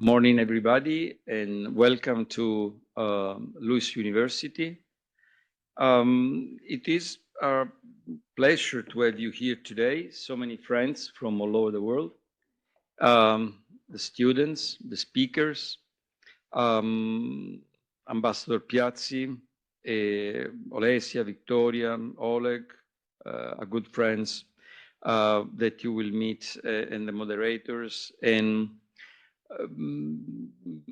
Morning, everybody, and welcome to Lewis University. It is our pleasure to have you here today, so many friends from all over the world, the students, the speakers, Ambassador Piazzi, Olesia, Victoria, Oleg, our good friends that you will meet, and the moderators. And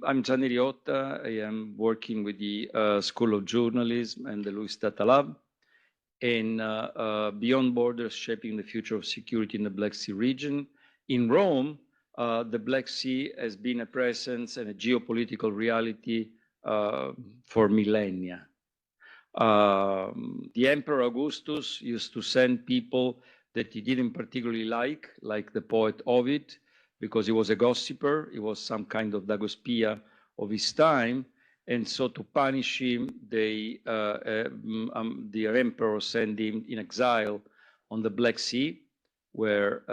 I'm Gianni Riotta. I am working with the School of Journalism and the Lewis Data Lab. And Beyond Borders, Shaping the Future of Security in the Black Sea region. In Rome, the Black Sea has been a presence and a geopolitical reality for millennia. The Emperor Augustus used to send people that he didn't particularly like the poet Ovid, because he was a gossiper, he was some kind of Dagospia of his time, and so to punish him, the emperor sent him in exile on the Black Sea, where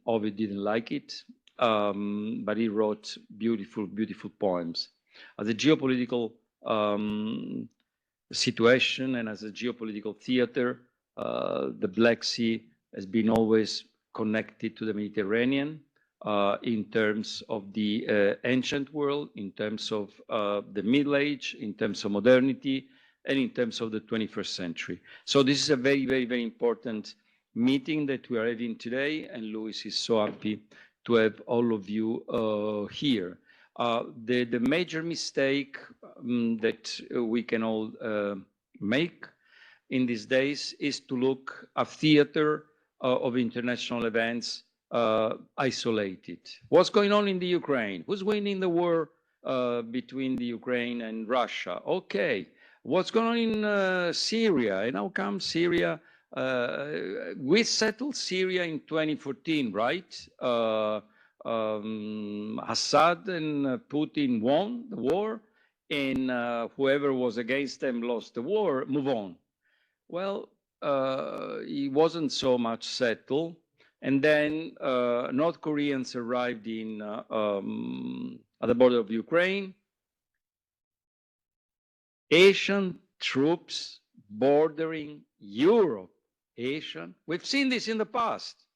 Ovid didn't like it, but he wrote beautiful, beautiful poems. As a geopolitical situation and as a geopolitical theater, the Black Sea has been always connected to the Mediterranean in terms of the ancient world, in terms of the Middle Age, in terms of modernity, and in terms of the 21st century. So this is a very, very, very important meeting that we are having today, and Lewis is so happy to have all of you here. The major mistake that we can all make in these days is to look at theater of international events isolated. What's going on in the Ukraine? Who's winning the war between the Ukraine and Russia? Okay. What's going on in Syria? And how come Syria? We settled Syria in 2014, right? Assad and Putin won the war, and whoever was against them lost the war. Move on. Well, it wasn't so much settled. And then North Koreans arrived in at the border of Ukraine. Asian troops bordering Europe. Asian. We've seen this in the past.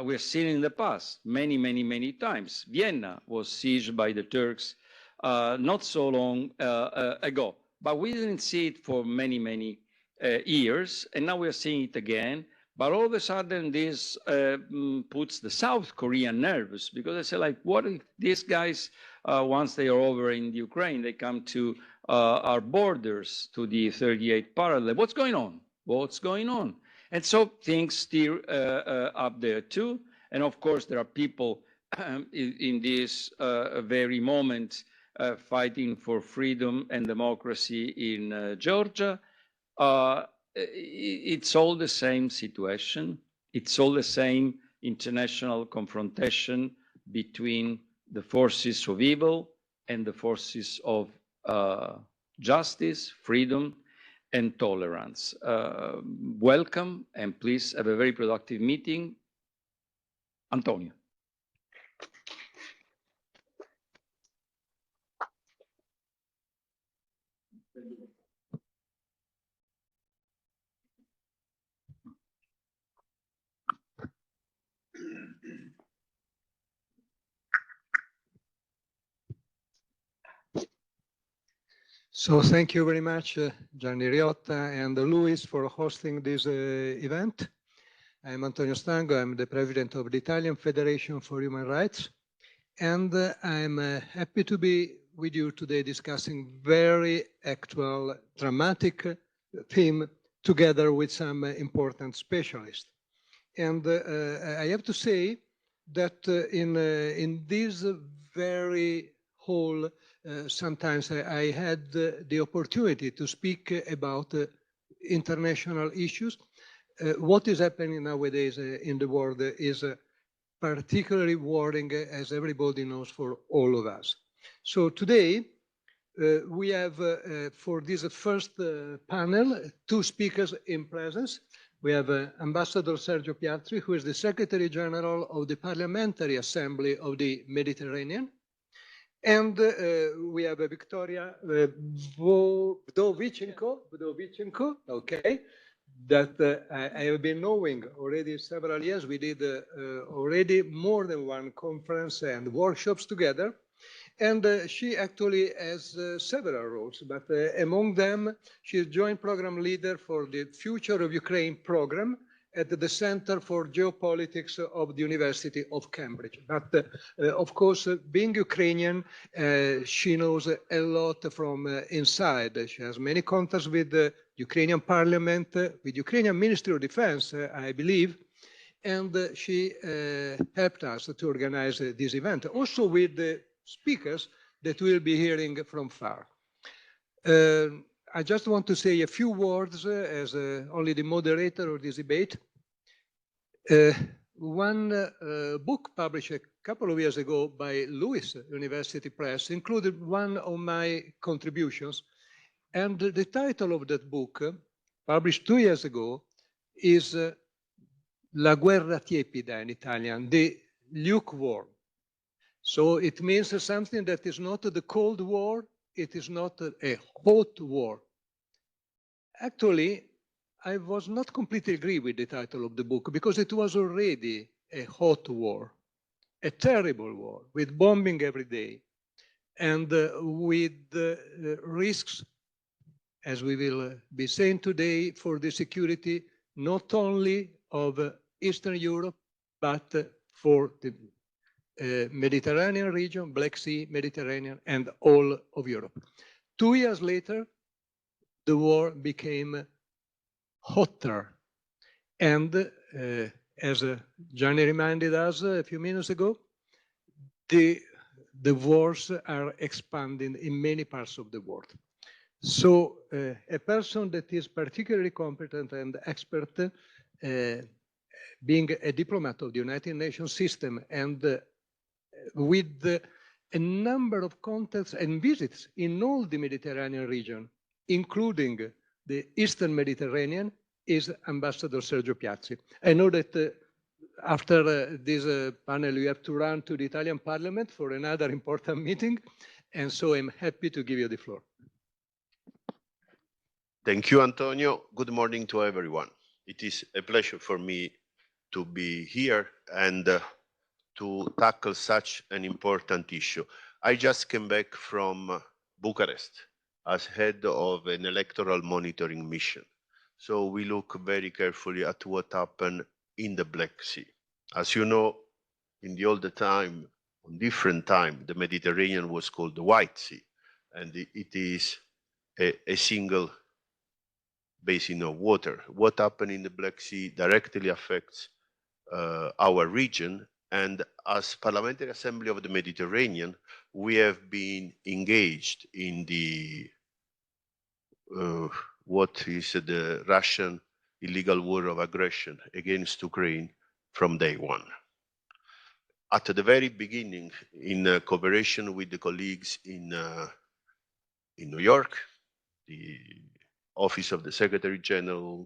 We've seen it in the past many, many, many times. Vienna was sieged by the Turks not so long ago, but we didn't see it for many, many years, and now we're seeing it again. But all of a sudden, this puts the South Korean nervous, because they say, like, what if these guys, once they are over in Ukraine, they come to our borders, to the 38th parallel? What's going on? What's going on? And so things stir up there too. And of course, there are people in this very moment fighting for freedom and democracy in Georgia. It's all the same situation. It's all the same international confrontation between the forces of evil and the forces of justice, freedom, and tolerance. Welcome, and please have a very productive meeting. Antonio. So thank you very much, Gianni Riotta and Luis, for hosting this event. I'm Antonio Stango. I'm the president of the Italian Federation for Human Rights. And I'm happy to be with you today discussing very actual, dramatic theme together with some important specialists. And I have to say that in this very hall, sometimes I had the opportunity to speak about international issues. What is happening nowadays in the world is particularly worrying, as everybody knows, for all of us. So today, we have, for this first panel, two speakers in presence. We have Ambassador Sergio Piazzi, who is the Secretary General of the Parliamentary Assembly of the Mediterranean. And we have Victoria Vdovichenko, okay, that I have been knowing already several years. We did already more than one conference and workshops together. And she actually has several roles, but among them, she is joint program leader for the Future of Ukraine program at the Center for Geopolitics of the University of Cambridge. But of course, being Ukrainian, she knows a lot from inside. She has many contacts with the Ukrainian parliament, with Ukrainian Ministry of Defense, I believe, and she helped us to organize this event. Also with the speakers that we'll be hearing from far. I just want to say a few words as only the moderator of this debate. One book published a couple of years ago by Lewis University Press included one of my contributions. And the title of that book, published 2 years ago, is La guerra tiepida in Italian, the lukewarm. So it means something that is not the Cold War, it is not a hot war. Actually, I was not completely agree with the title of the book because it was already a hot war, a terrible war with bombing every day and with risks, as we will be saying today, for the security not only of Eastern Europe, but for the Mediterranean region, Black Sea, Mediterranean, and all of Europe. 2 years later, the war became hotter. And as Gianni reminded us a few minutes ago, the wars are expanding in many parts of the world. So a person that is particularly competent and expert, being a diplomat of the United Nations system and with a number of contacts and visits in all the Mediterranean region, including the Eastern Mediterranean, is Ambassador Sergio Piazzi. I know that after this panel, you have to run to the Italian Parliament for another important meeting, and so I'm happy to give you the floor. Thank you, Antonio. Good morning to everyone. It is a pleasure for me to be here and to tackle such an important issue. I just came back from Bucharest as head of an electoral monitoring mission. So we look very carefully at what happened in the Black Sea. As you know, in the older time, on different time, the Mediterranean was called the White Sea, and it is a single basin of water. What happened in the Black Sea directly affects our region, and as Parliamentary Assembly of the Mediterranean, we have been engaged in the what is the Russian illegal war of aggression against Ukraine from day one. At the very beginning, in cooperation with the colleagues in New York, the Office of the Secretary General,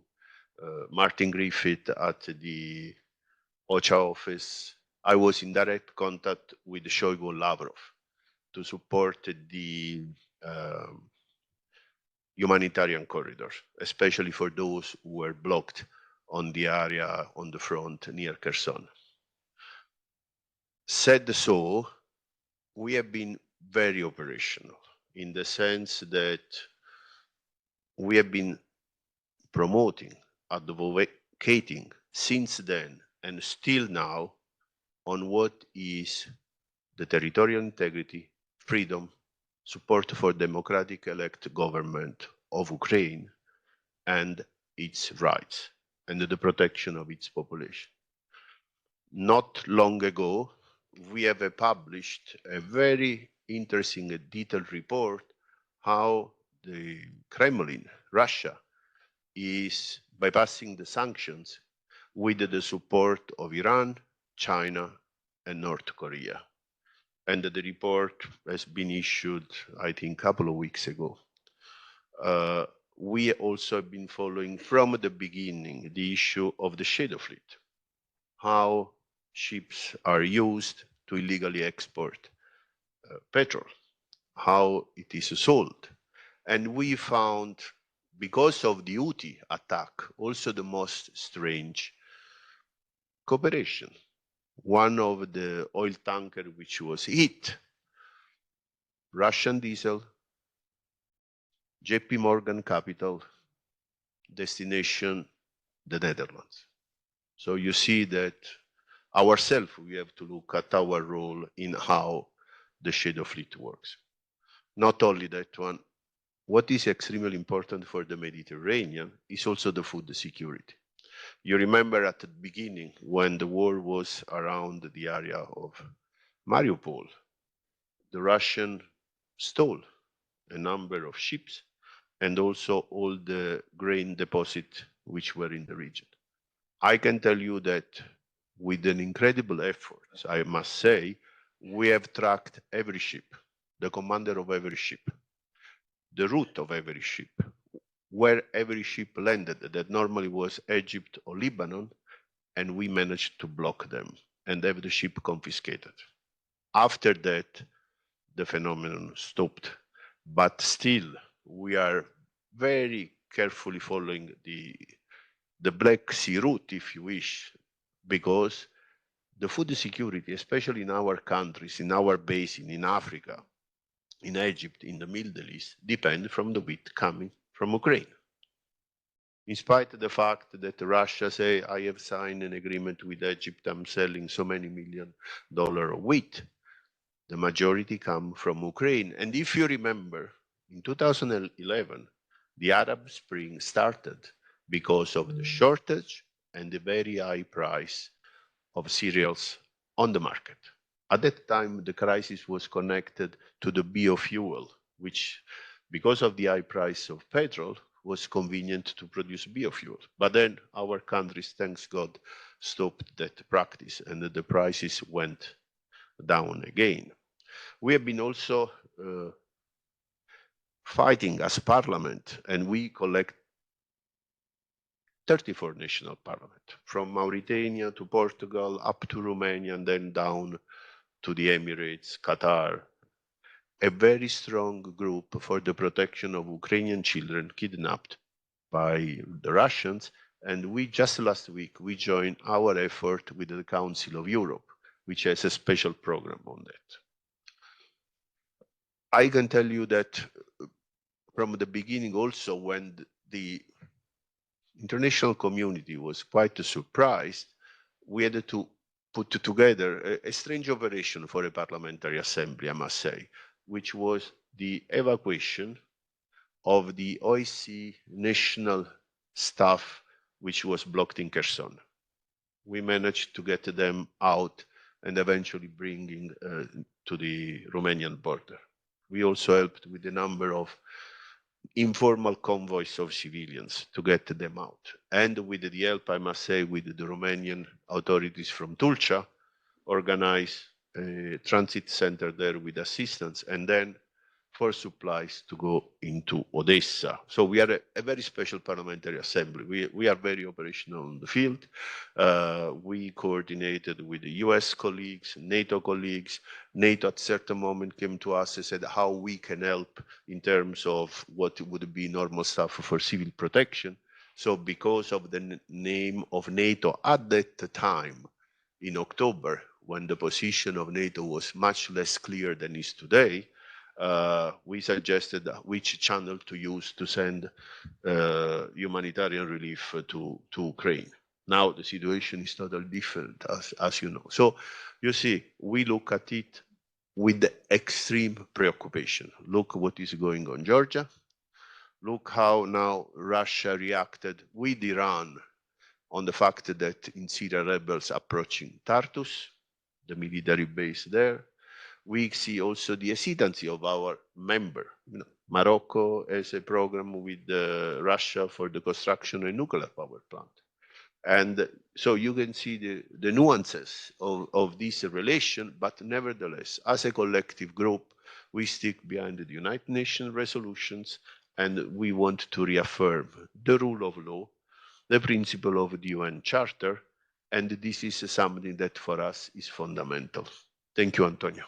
Martin Griffith at the OCHA office, I was in direct contact with Shoigu Lavrov to support the humanitarian corridors, especially for those who were blocked on the area on the front near Kherson. Said so, we have been very operational in the sense that we have been promoting, advocating since then and still now on what is the territorial integrity, freedom, support for democratic elect government of Ukraine and its rights and the protection of its population. Not long ago, we have published a very interesting and detailed report how the Kremlin, Russia, is bypassing the sanctions with the support of Iran, China, and North Korea. And the report has been issued, I think, a couple of weeks ago. We also have been following from the beginning the issue of the shadow fleet, how ships are used to illegally export petrol, how it is sold. And we found, because of the Houthi attack, also the most strange cooperation. One of the oil tanker which was hit, Russian diesel, JP Morgan capital, destination, the Netherlands. So you see that ourselves, we have to look at our role in how the shadow fleet works. Not only that one, what is extremely important for the Mediterranean is also the food security. You remember at the beginning when the war was around the area of Mariupol, the Russian stole a number of ships and also all the grain deposits which were in the region. I can tell you that with an incredible effort, I must say, we have tracked every ship, the commander of every ship, the route of every ship, where every ship landed, that normally was Egypt or Lebanon, and we managed to block them and have the ship confiscated. After that, the phenomenon stopped. But still, we are very carefully following the Black Sea route, if you wish, because the food security, especially in our countries, in our basin, in Africa, in Egypt, in the Middle East, depend from the wheat coming from Ukraine. In spite of the fact that Russia say, I have signed an agreement with Egypt, I'm selling so many $1 million of wheat, the majority come from Ukraine. And if you remember, in 2011, the Arab Spring started because of the shortage and the very high price of cereals on the market. At that time, the crisis was connected to the biofuel, which, because of the high price of petrol, was convenient to produce biofuel. But then our countries, thanks God, stopped that practice and the prices went down again. We have been also fighting as parliament, and we collect 34 national parliament, from Mauritania to Portugal, up to Romania, and then down to the Emirates, Qatar, a very strong group for the protection of Ukrainian children kidnapped by the Russians. And we just last week, we joined our effort with the Council of Europe, which has a special program on that. I can tell you that from the beginning also, when the international community was quite surprised, we had to put together a strange operation for a parliamentary assembly, I must say, which was the evacuation of the OSCE national staff, which was blocked in Kherson. We managed to get them out and eventually bringing to the Romanian border. We also helped with a number of informal convoys of civilians to get them out. And with the help, I must say, with the Romanian authorities from Tulcea, organized a transit center there with assistance, and then for supplies to go into Odessa. So we are a very special parliamentary assembly. We are very operational on the field. We coordinated with the US colleagues, NATO colleagues. NATO at a certain moment came to us and said how we can help in terms of what would be normal stuff for civil protection. So because of the name of NATO at that time, in October, when the position of NATO was much less clear than is today, we suggested which channel to use to send humanitarian relief to Ukraine. Now the situation is totally different, as you know. So you see, we look at it with the extreme preoccupation. Look what is going on in Georgia. Look how now Russia reacted with Iran on the fact that in Syria rebels approaching Tartus, the military base there. We see also the hesitancy of our member. Morocco has a program with Russia for the construction of a nuclear power plant. And so you can see the nuances of this relation, but nevertheless, as a collective group, we stick behind the United Nations resolutions, and we want to reaffirm the rule of law, the principle of the UN Charter, and this is something that for us is fundamental. Thank you, Antonio.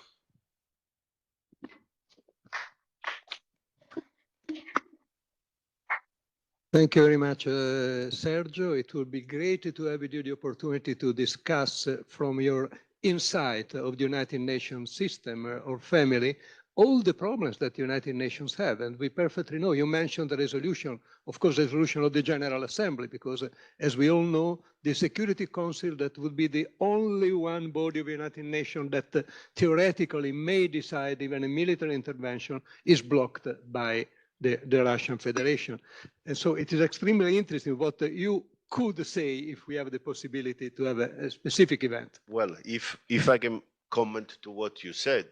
Thank you very much, Sergio. It would be great to have you the opportunity to discuss from your insight of the United Nations system or family all the problems that the United Nations have. And we perfectly know, you mentioned the resolution, of course, the resolution of the General Assembly, because as we all know, the Security Council, that would be the only one body of the United Nations that theoretically may decide even a military intervention, is blocked by the Russian Federation. And so it is extremely interesting what you could say if we have the possibility to have a specific event. Well, if I can comment to what you said,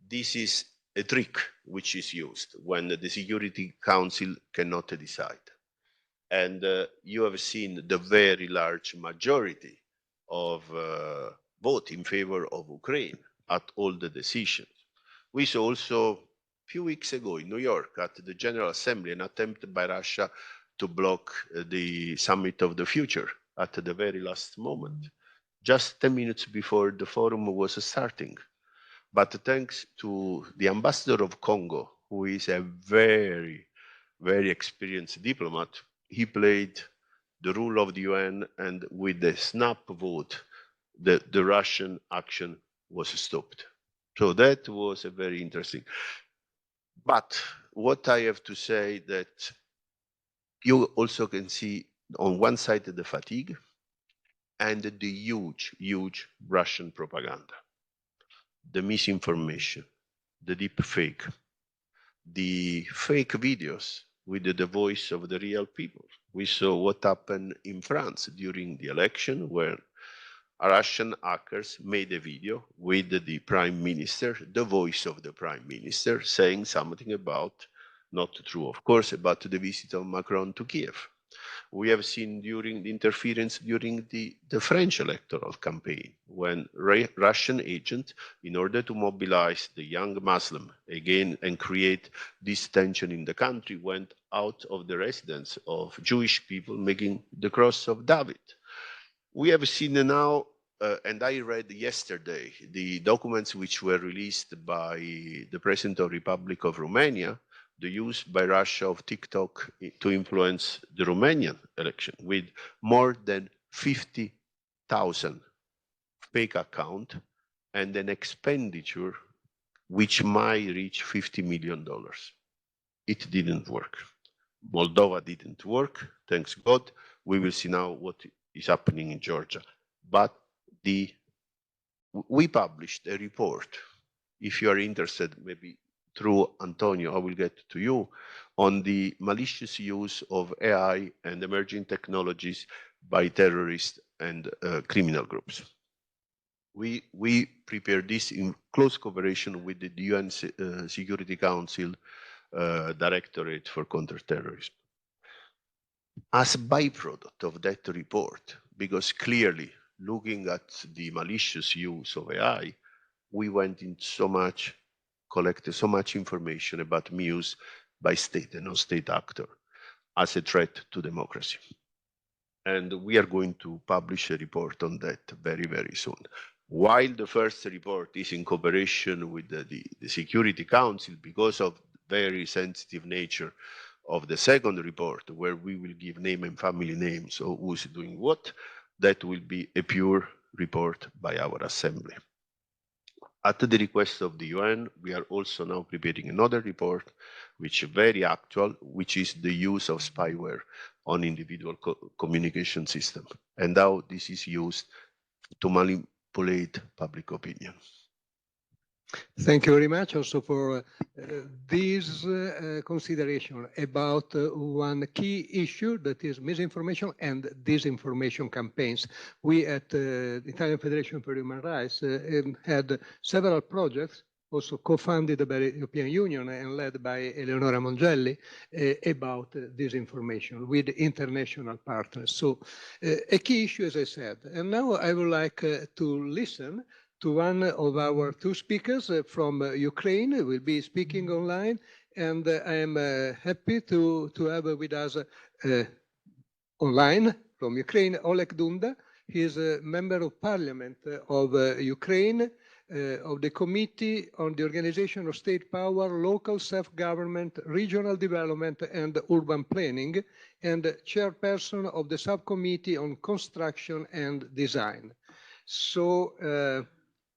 this is a trick which is used when the Security Council cannot decide. And you have seen the very large majority of vote in favor of Ukraine at all the decisions. We saw also a few weeks ago in New York at the General Assembly an attempt by Russia to block the summit of the future at the very last moment, just 10 minutes before the forum was starting. But thanks to the ambassador of Congo, who is a very, very experienced diplomat, he played the rule of the UN, and with the snap vote, the Russian action was stopped. So that was a very interesting. But what I have to say that you also can see on one side the fatigue and the huge, huge Russian propaganda, the misinformation, the deep fake, the fake videos with the voice of the real people. We saw what happened in France during the election, where Russian hackers made a video with the prime minister, the voice of the prime minister, saying something about, not true of course, about the visit of Macron to Kiev. We have seen during the interference during the French electoral campaign, when Russian agents, in order to mobilize the young Muslim again and create this tension in the country, went out of the residence of Jewish people making the cross of David. We have seen now, and I read yesterday, the documents which were released by the President of the Republic of Romania, the use by Russia of TikTok to influence the Romanian election, with more than 50,000 fake accounts and an expenditure which might reach $50 million. It didn't work. Moldova didn't work, thanks God. We will see now what is happening in Georgia. But we published a report. If you are interested, maybe through Antonio, I will get to you, on the malicious use of AI and emerging technologies by terrorists and criminal groups. We prepared this in close cooperation with the UN Security Council Directorate for Counterterrorism. As a byproduct of that report, because clearly looking at the malicious use of AI, we went into collected so much information about misuse by state and non-state actor as a threat to democracy. And we are going to publish a report on that very, very soon. While the first report is in cooperation with the Security Council, because of very sensitive nature of the second report, where we will give name and family names of who's doing what, that will be a pure report by our assembly. At the request of the UN, we are also now preparing another report, which is very actual, which is the use of spyware on individual communication system, and how this is used to manipulate public opinion. Thank you very much also for this consideration about one key issue, that is misinformation and disinformation campaigns. We at the Italian Federation for Human Rights had several projects also co-funded by the European Union and led by Eleonora Mongelli about disinformation with international partners. So a key issue, as I said. And now I would like to listen to one of our two speakers from Ukraine, who will be speaking online. And I am happy to have with us online from Ukraine, Oleg Dunda. He is a member of parliament of Ukraine, of the Committee on the Organization of State Power, Local Self-Government, Regional Development and Urban Planning, and chairperson of the Subcommittee on Construction and Design. So,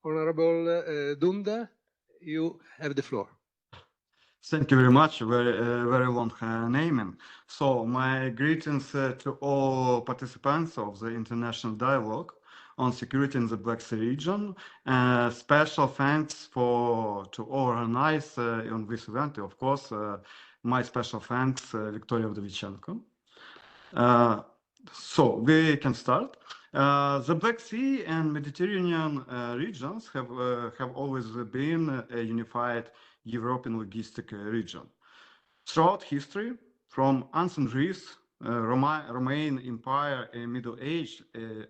Honorable Dunda, you have the floor. Thank you very much. Very long naming. So my greetings to all participants of the international dialogue on security in the Black Sea region. Special thanks to all organized on this event. Of course, my special thanks, Victoria Vdovichenko. So we can start. The Black Sea and Mediterranean regions have always been a unified European logistic region. Throughout history, from ancient Greece, Roman Empire, Middle Age,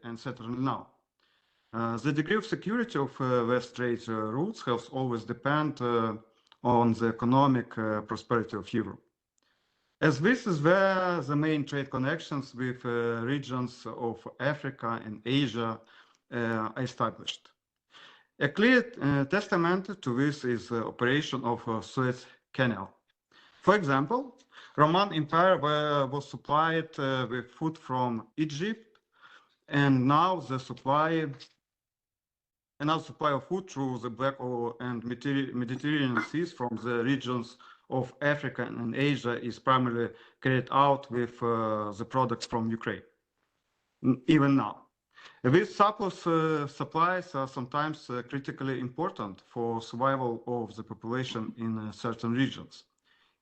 and certainly now, the degree of security of West trade routes has always depended on the economic prosperity of Europe. As this is where the main trade connections with regions of Africa and Asia are established. A clear testament to this is the operation of Suez Canal. For example, Roman Empire was supplied with food from Egypt, and now the supply of food through the Black and Mediterranean seas from the regions of Africa and Asia is primarily carried out with the products from Ukraine, even now. These supplies are sometimes critically important for survival of the population in certain regions.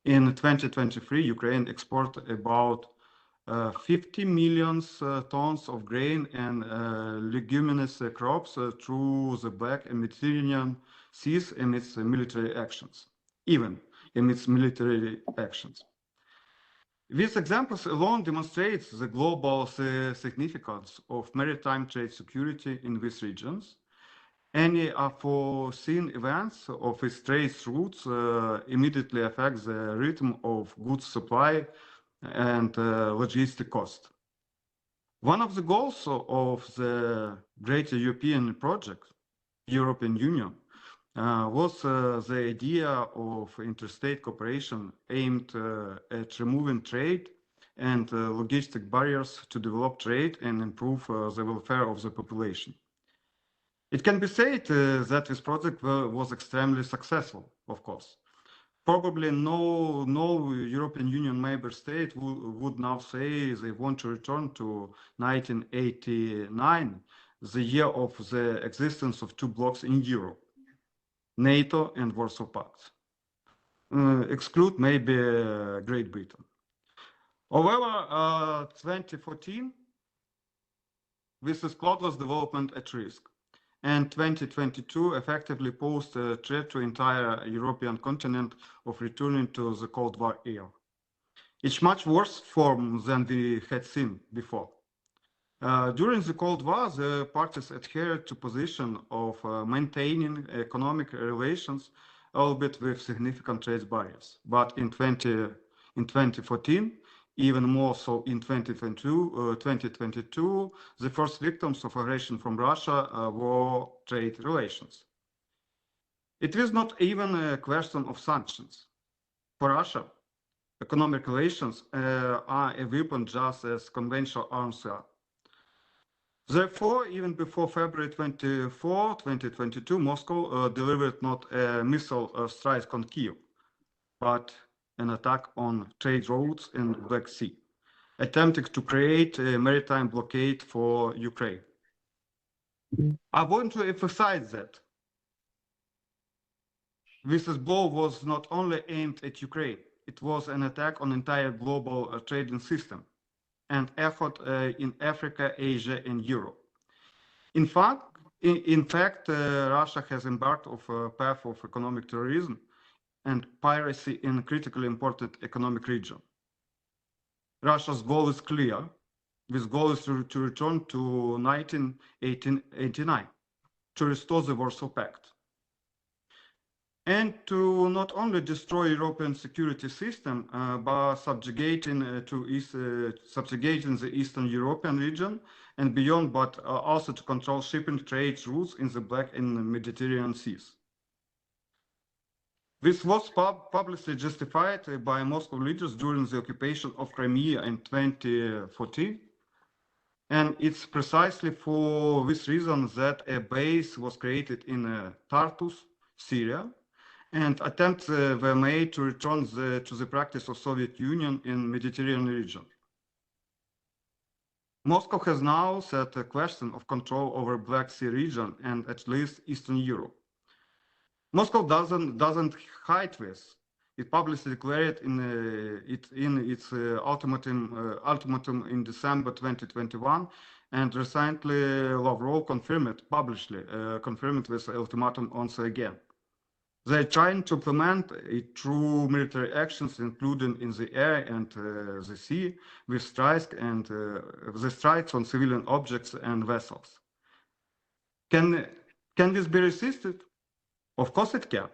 In 2023, Ukraine exported about 50 million tons of grain and leguminous crops through the Black and Mediterranean seas amidst military actions, even amidst military actions. These examples alone demonstrate the global significance of maritime trade security in these regions. Any unforeseen events of its trade routes immediately affect the rhythm of goods supply and logistic cost. One of the goals of the Greater European Project, European Union, was the idea of interstate cooperation aimed at removing trade and logistic barriers to develop trade and improve the welfare of the population. It can be said that this project was extremely successful, of course. Probably no European Union member state would now say they want to return to 1989, the year of the existence of two blocs in Europe, NATO and Warsaw Pact. Exclude maybe Great Britain. However, 2014, this is cloudless development at risk. And 2022 effectively posed a threat to entire European continent of returning to the Cold War era. It's much worse form than we had seen before. During the Cold War, the parties adhered to position of maintaining economic relations, albeit with significant trade barriers. But in 2014, even more so in 2022, the first victims of aggression from Russia were trade relations. It is not even a question of sanctions. For Russia, economic relations are a weapon just as conventional arms are. Therefore, even before February 24, 2022, Moscow delivered not a missile strike on Kyiv, but an attack on trade routes in the Black Sea, attempting to create a maritime blockade for Ukraine. I want to emphasize that this blow was not only aimed at Ukraine, it was an attack on entire global trading system and effort in Africa, Asia, and Europe. In fact, Russia has embarked on a path of economic terrorism and piracy in a critically important economic region. Russia's goal is clear. This goal is to return to 1989, to restore the Warsaw Pact. and to not only destroy European security system, but subjugating the Eastern European region and beyond, but also to control shipping trade routes in the Black and Mediterranean seas. This was publicly justified by Moscow leaders during the occupation of Crimea in 2014. And it's precisely for this reason that a base was created in Tartus, Syria, and attempts were made to return to the practice of Soviet Union in Mediterranean region. Moscow has now set a question of control over Black Sea region and at least Eastern Europe. Moscow doesn't hide this. It publicly declared in its ultimatum in December 2021, and recently Lavrov confirmed publicly this ultimatum once again. They're trying to implement it through military actions, including in the air and the sea, with strikes and the strikes on civilian objects and vessels. Can this be resisted? Of course it can,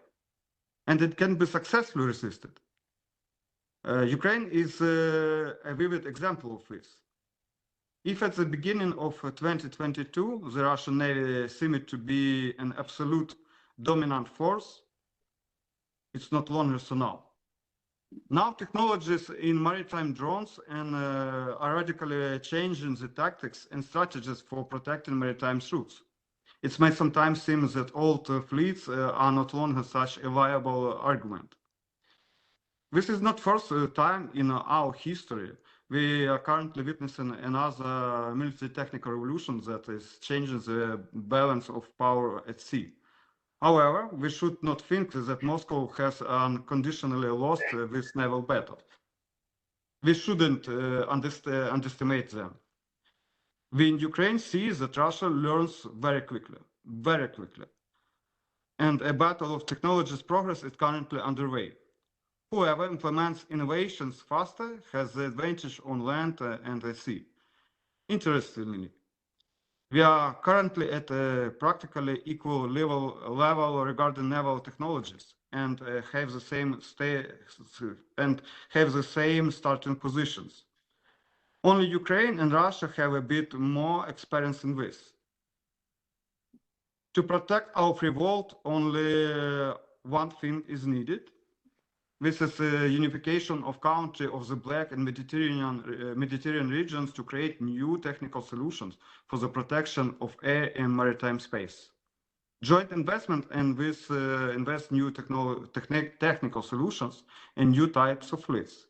and it can be successfully resisted. Ukraine is a vivid example of this. If at the beginning of 2022, the Russian Navy seemed to be an absolute dominant force, it's not longer so now. Now technologies in maritime drones are radically changing the tactics and strategies for protecting maritime routes. It may sometimes seem that old fleets are not longer such a viable argument. This is not first time in our history. We are currently witnessing another military technical revolution that is changing the balance of power at sea. However, we should not think that Moscow has unconditionally lost this naval battle. We shouldn't underestimate them. We in Ukraine see that Russia learns very quickly. And a battle of technologies progress is currently underway. Whoever implements innovations faster has the advantage on land and at sea. Interestingly, we are currently at a practically equal level regarding naval technologies and have the same starting positions. Only Ukraine and Russia have a bit more experience in this. To protect our free world, only one thing is needed. This is a unification of country of the Black and Mediterranean regions to create new technical solutions for the protection of air and maritime space. Joint investment and this invest new technical solutions and new types of fleets.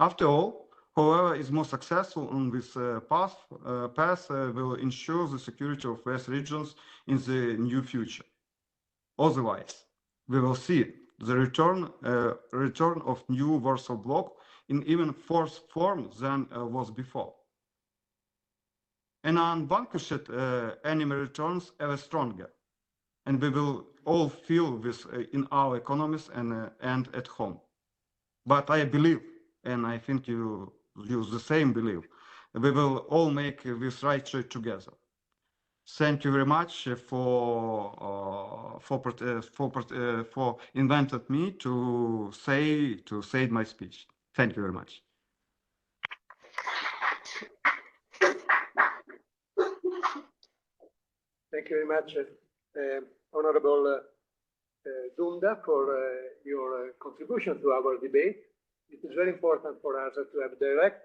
After all, whoever is more successful on this path will ensure the security of West regions in the new future. Otherwise, we will see the return of new Warsaw Bloc in even worse form than was before. An unvanquished enemy returns ever stronger, and we will all feel this in our economies and at home. But I believe, and I think you use the same belief, we will all make this right choice together. Thank you very much for inviting me to say my speech. Thank you very much. Thank you very much, Honorable Dunda, for your contribution to our debate. It is very important for us to have direct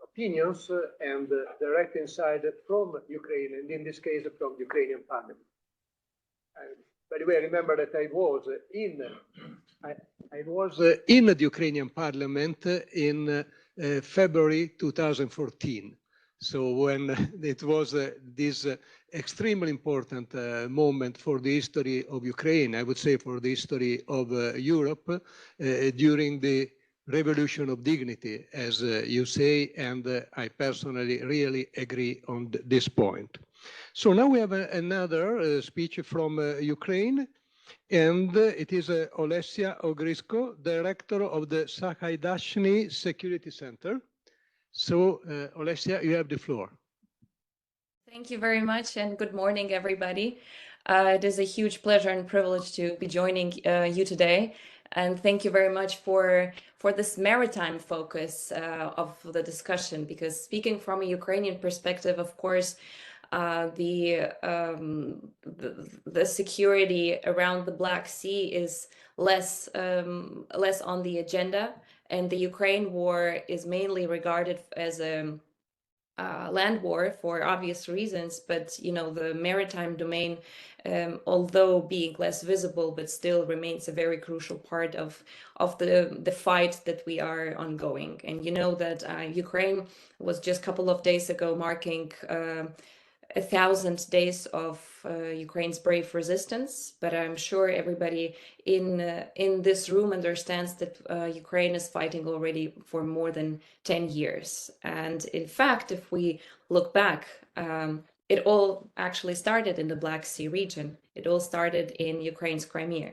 opinions and direct insight from Ukraine, and in this case from the Ukrainian parliament. By the way, I remember that I was in the Ukrainian parliament in February 2014. So when it was this extremely important moment for the history of Ukraine, I would say for the history of Europe, during the Revolution of Dignity, as you say, and I personally really agree on this point. So now we have another speech from Ukraine, and it is Olesia Ogrysko, director of the Sahaydachny Security Center. So, Olesia, you have the floor. Thank you very much, and good morning, everybody. It is a huge pleasure and privilege to be joining you today. And thank you very much for this maritime focus of the discussion, because speaking from a Ukrainian perspective, of course, the security around the Black Sea is less on the agenda, and the Ukraine war is mainly regarded as a land war for obvious reasons. But you know, the maritime domain, although being less visible, but still remains a very crucial part of the fight that we are ongoing. And you know that Ukraine was just a couple of days ago marking 1,000 days of Ukraine's brave resistance, but I'm sure everybody in this room understands that Ukraine is fighting already for more than 10 years. And in fact, if we look back, it all actually started in the Black Sea region. It all started in Ukraine's Crimea.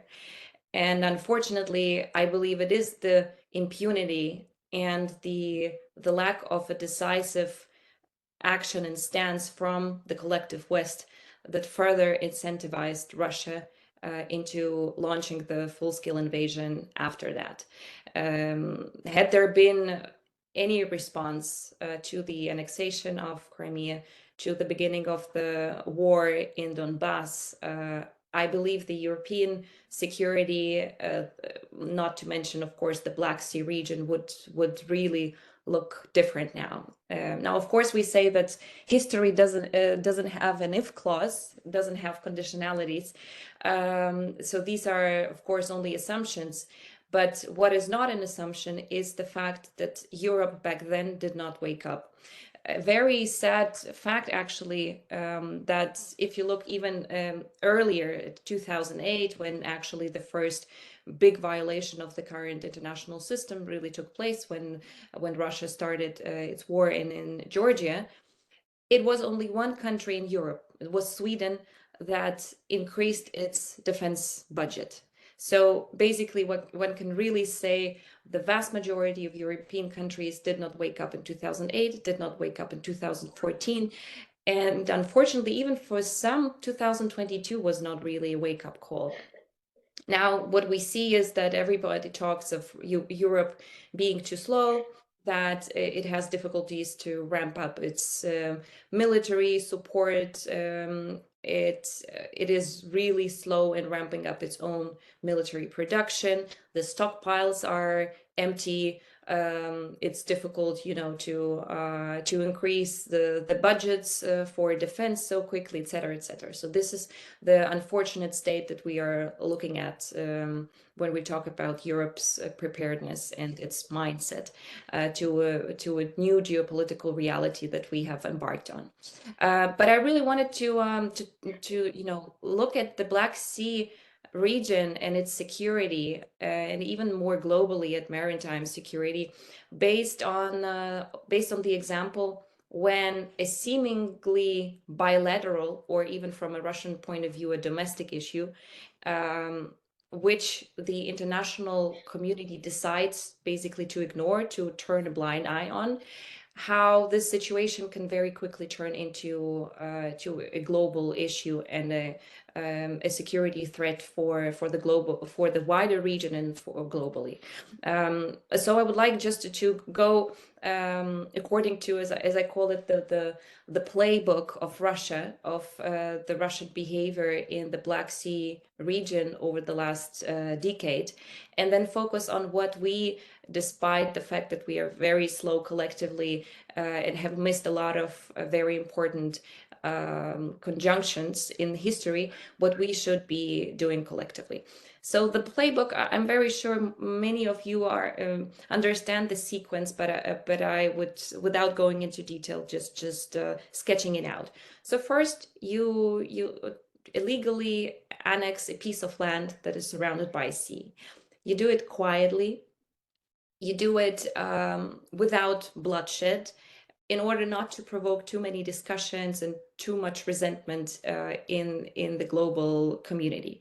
And unfortunately, I believe it is the impunity and the lack of a decisive action and stance from the collective West that further incentivized Russia into launching the full-scale invasion after that. Had there been any response to the annexation of Crimea, to the beginning of the war in Donbass, I believe the European security, not to mention, of course, the Black Sea region, would really look different now. Now, of course, we say that history doesn't have an if clause, doesn't have conditionalities. So these are, of course, only assumptions. But what is not an assumption is the fact that Europe back then did not wake up. A very sad fact, actually, that if you look even earlier, 2008, when actually the first big violation of the current international system really took place, when Russia started its war in Georgia, it was only one country in Europe, it was Sweden, that increased its defense budget. So basically, what one can really say, the vast majority of European countries did not wake up in 2008, did not wake up in 2014. And unfortunately, even for some, 2022 was not really a wake-up call. Now, what we see is that everybody talks of Europe being too slow, that it has difficulties to ramp up its military support. It is really slow in ramping up its own military production. The stockpiles are empty. It's difficult, you know, to increase the budgets for defense so quickly, et cetera, et cetera. So this is the unfortunate state that we are looking at when we talk about Europe's preparedness and its mindset to a new geopolitical reality that we have embarked on. But I really wanted to you know, look at the Black Sea region and its security, and even more globally at maritime security, based on the example when a seemingly bilateral, or even from a Russian point of view, a domestic issue, which the international community decides basically to ignore, to turn a blind eye on, how this situation can very quickly turn into a global issue and a security threat for the wider region and for globally. So I would like just to go according to, as I call it, the playbook of Russia, of the Russian behavior in the Black Sea region over the last decade, and then focus on what we, despite the fact that we are very slow collectively and have missed a lot of very important conjunctions in history, what we should be doing collectively. So the playbook, I'm very sure many of you are understand the sequence, but I would, without going into detail, just sketching it out. So first, you illegally annex a piece of land that is surrounded by sea. You do it quietly. You do it without bloodshed, in order not to provoke too many discussions and too much resentment in the global community.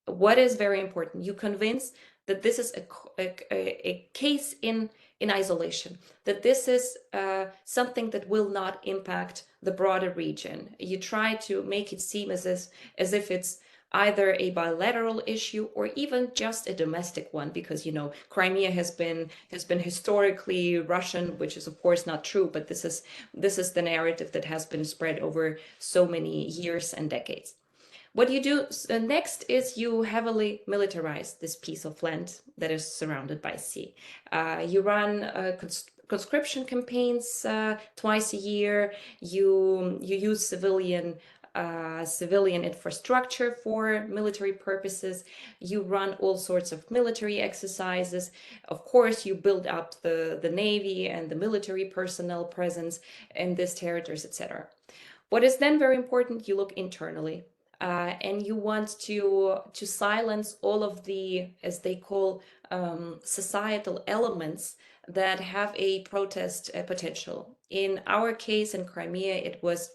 What is very important, you convince that this is a case in in isolation, that this is something that will not impact the broader region. You try to make it seem as if it's either a bilateral issue or even just a domestic one, because, you know, Crimea has been historically Russian, which is of course not true, but this is the narrative that has been spread over so many years and decades. What you do next is you heavily militarize this piece of land that is surrounded by sea. You run conscription campaigns twice a year. You use civilian infrastructure for military purposes. You run all sorts of military exercises. Of course, you build up the navy and the military personnel presence in these territories, etc. What is then very important, you look internally. And you want to silence all of the, as they call, societal elements that have a protest potential. In our case, in Crimea, it was,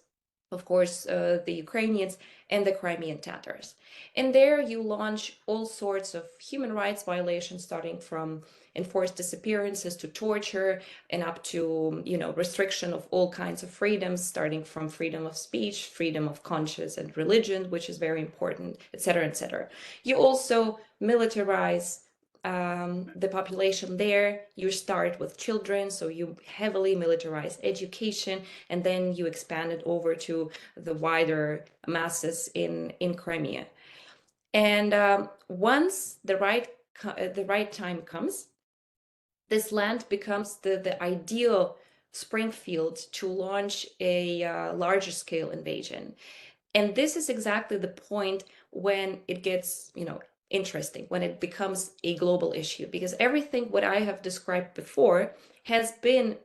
of course, the Ukrainians and the Crimean Tatars. And there you launch all sorts of human rights violations, starting from enforced disappearances to torture, and up to, you know, restriction of all kinds of freedoms, starting from freedom of speech, freedom of conscience and religion, which is very important, etc., etc. You also militarize the population there. You start with children, so you heavily militarize education, and then you expand it over to the wider masses in Crimea. And once the right time comes, this land becomes the ideal spring field to launch a larger scale invasion. And this is exactly the point when it gets, you know, interesting, when it becomes a global issue, because everything what I have described before has been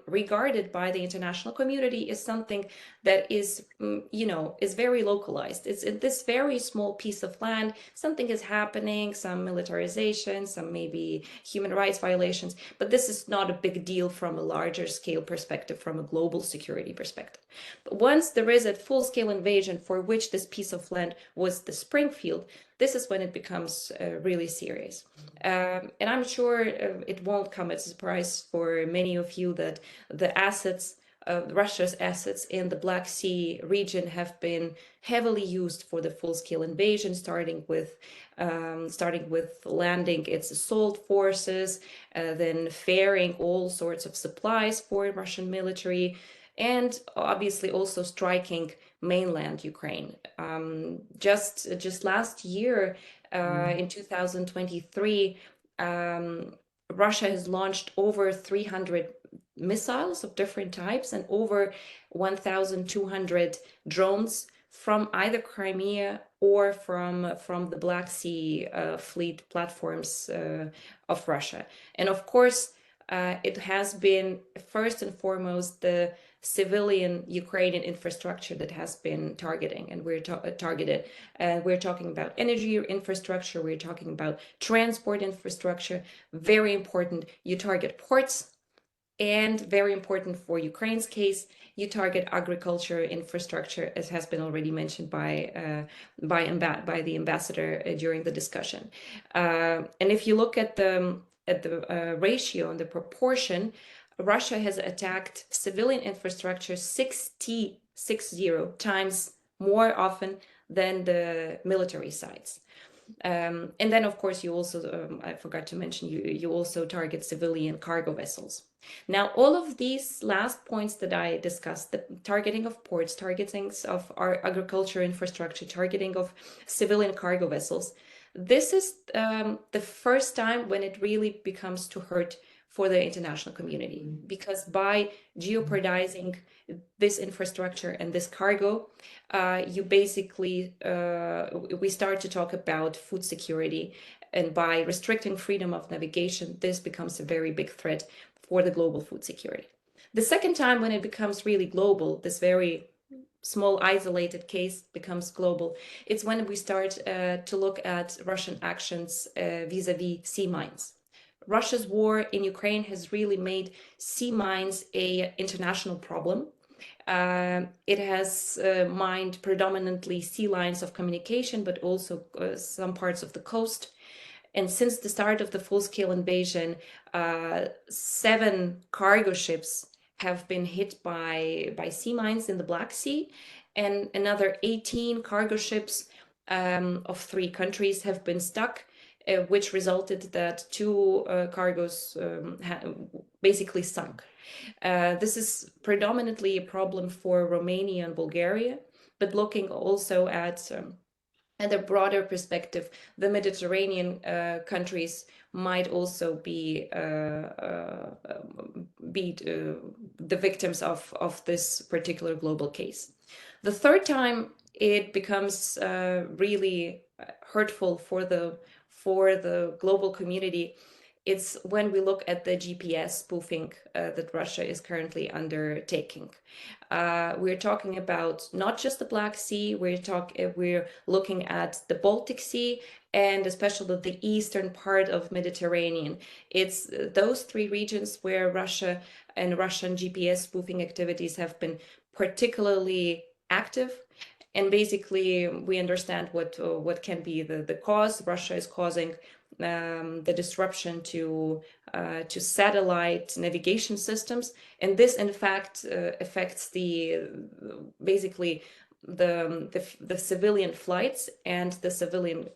regarded by the international community as something that is, you know, is very localized. It's in this very small piece of land, something is happening, some militarization, some maybe human rights violations, but this is not a big deal from a larger scale perspective, from a global security perspective. But once there is a full-scale invasion for which this piece of land was the spring field, this is when it becomes really serious. And I'm sure it won't come as a surprise for many of you that the assets, Russia's assets in the Black Sea region have been heavily used for the full-scale invasion, starting with landing its assault forces, then ferrying all sorts of supplies for Russian military, and obviously also striking mainland Ukraine. Just last year, in 2023, Russia has launched over 300 missiles of different types and over 1,200 drones from either Crimea or from the Black Sea fleet platforms of Russia. And of course, it has been first and foremost the civilian Ukrainian infrastructure that has been targeting, and we're targeted. We're talking about energy infrastructure, we're talking about transport infrastructure. Very important, you target ports, and very important for Ukraine's case, you target agriculture infrastructure, as has been already mentioned by the ambassador during the discussion. And if you look at the ratio and the proportion, Russia has attacked civilian infrastructure 60 times more often than the military sites. And then, of course, you also, I forgot to mention, you also target civilian cargo vessels. Now, all of these last points that I discussed, the targeting of ports, targeting of our agriculture infrastructure, targeting of civilian cargo vessels, this is the first time when it really becomes to hurt for the international community, because by jeopardizing this infrastructure and this cargo, you basically, we start to talk about food security, and by restricting freedom of navigation, this becomes a very big threat for the global food security. The second time when it becomes really global, this very small isolated case becomes global, it's when we start to look at Russian actions vis-a-vis sea mines. Russia's war in Ukraine has really made sea mines an international problem. It has mined predominantly sea lines of communication, but also some parts of the coast. And since the start of the full-scale invasion, 7 cargo ships have been hit by sea mines in the Black Sea, and another 18 cargo ships of 3 countries have been stuck, which resulted that 2 cargoes basically sunk. This is predominantly a problem for Romania and Bulgaria, but looking also at a broader perspective, the Mediterranean countries might also be the victims of this particular global case. The third time it becomes really hurtful for the global community, it's when we look at the GPS spoofing that Russia is currently undertaking. We're talking about not just the Black Sea, we're looking at the Baltic Sea and especially the eastern part of Mediterranean. It's those 3 regions where Russia and Russian GPS spoofing activities have been particularly active. And basically, we understand what can be the cause. Russia is causing the disruption to satellite navigation systems, and this in fact affects basically the civilian flights and the civilian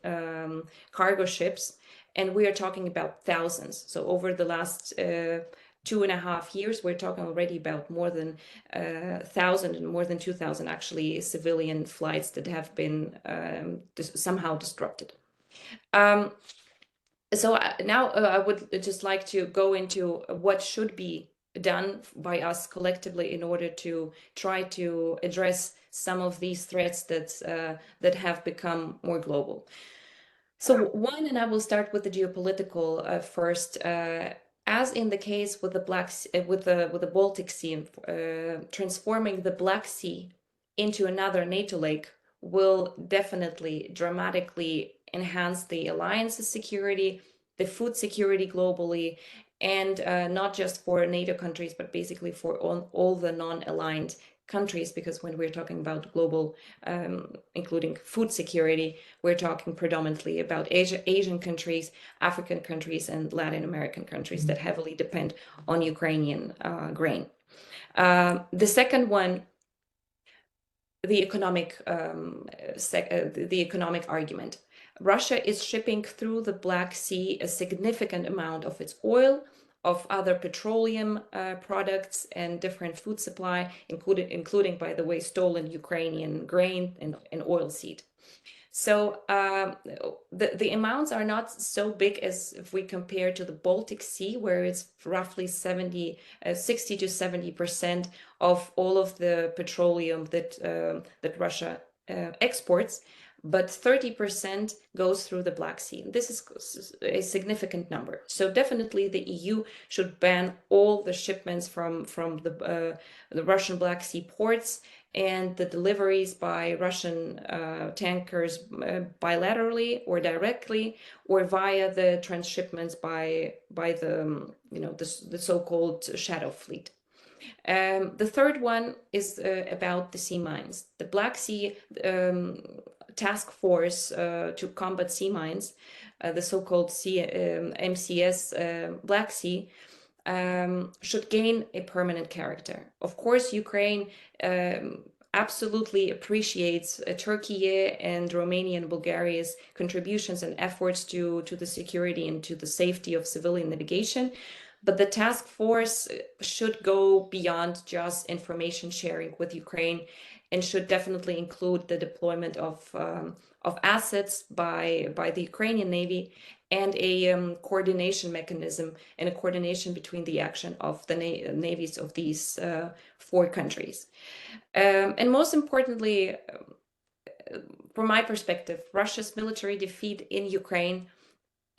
cargo ships, and we are talking about thousands. So over the last 2.5 years, we're talking already about more than 1,000 and more than 2,000 actually civilian flights that have been somehow disrupted. So now I would just like to go into what should be done by us collectively in order to try to address some of these threats that have become more global. So one, and I will start with the geopolitical first. As in the case with the Baltic Sea, transforming the Black Sea into another NATO lake will definitely dramatically enhance the alliance's security, the food security globally, and not just for NATO countries, but basically for all the non-aligned countries, because when we're talking about global, including food security, we're talking predominantly about Asian countries, African countries, and Latin American countries that heavily depend on Ukrainian grain. The second one, the economic argument. Russia is shipping through the Black Sea a significant amount of its oil, of other petroleum products and different food supply, including, by the way, stolen Ukrainian grain and oilseed. So the amounts are not so big as if we compare to the Baltic Sea, where it's roughly 60 to 70% of all of the petroleum that Russia exports, but 30% goes through the Black Sea. This is a significant number. So definitely the EU should ban all the shipments from the Russian Black Sea ports and the deliveries by Russian tankers bilaterally or directly, or via the transshipments by the so-called shadow fleet. The third one is about the sea mines. The Black Sea task force to combat sea mines, the so-called MCS Black Sea, should gain a permanent character. Of course, Ukraine absolutely appreciates Turkey and Romania and Bulgaria's contributions and efforts to the security and to the safety of civilian navigation. But the task force should go beyond just information sharing with Ukraine and should definitely include the deployment of assets by the Ukrainian Navy and a coordination mechanism and a coordination between the action of the navies of these 4 countries. And most importantly, from my perspective, Russia's military defeat in Ukraine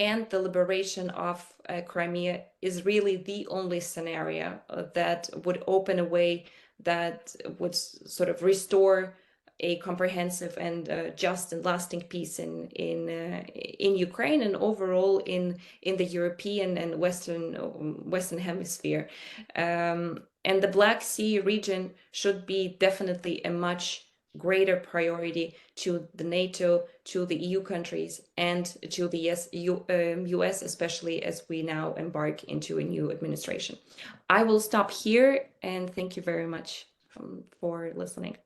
and the liberation of Crimea is really the only scenario that would open a way that would sort of restore a comprehensive and just and lasting peace in Ukraine and overall in the European and Western hemisphere. And the Black Sea region should be definitely a much greater priority to the NATO, to the EU countries, and to the US, especially as we now embark into a new administration. I will stop here and thank you very much for listening.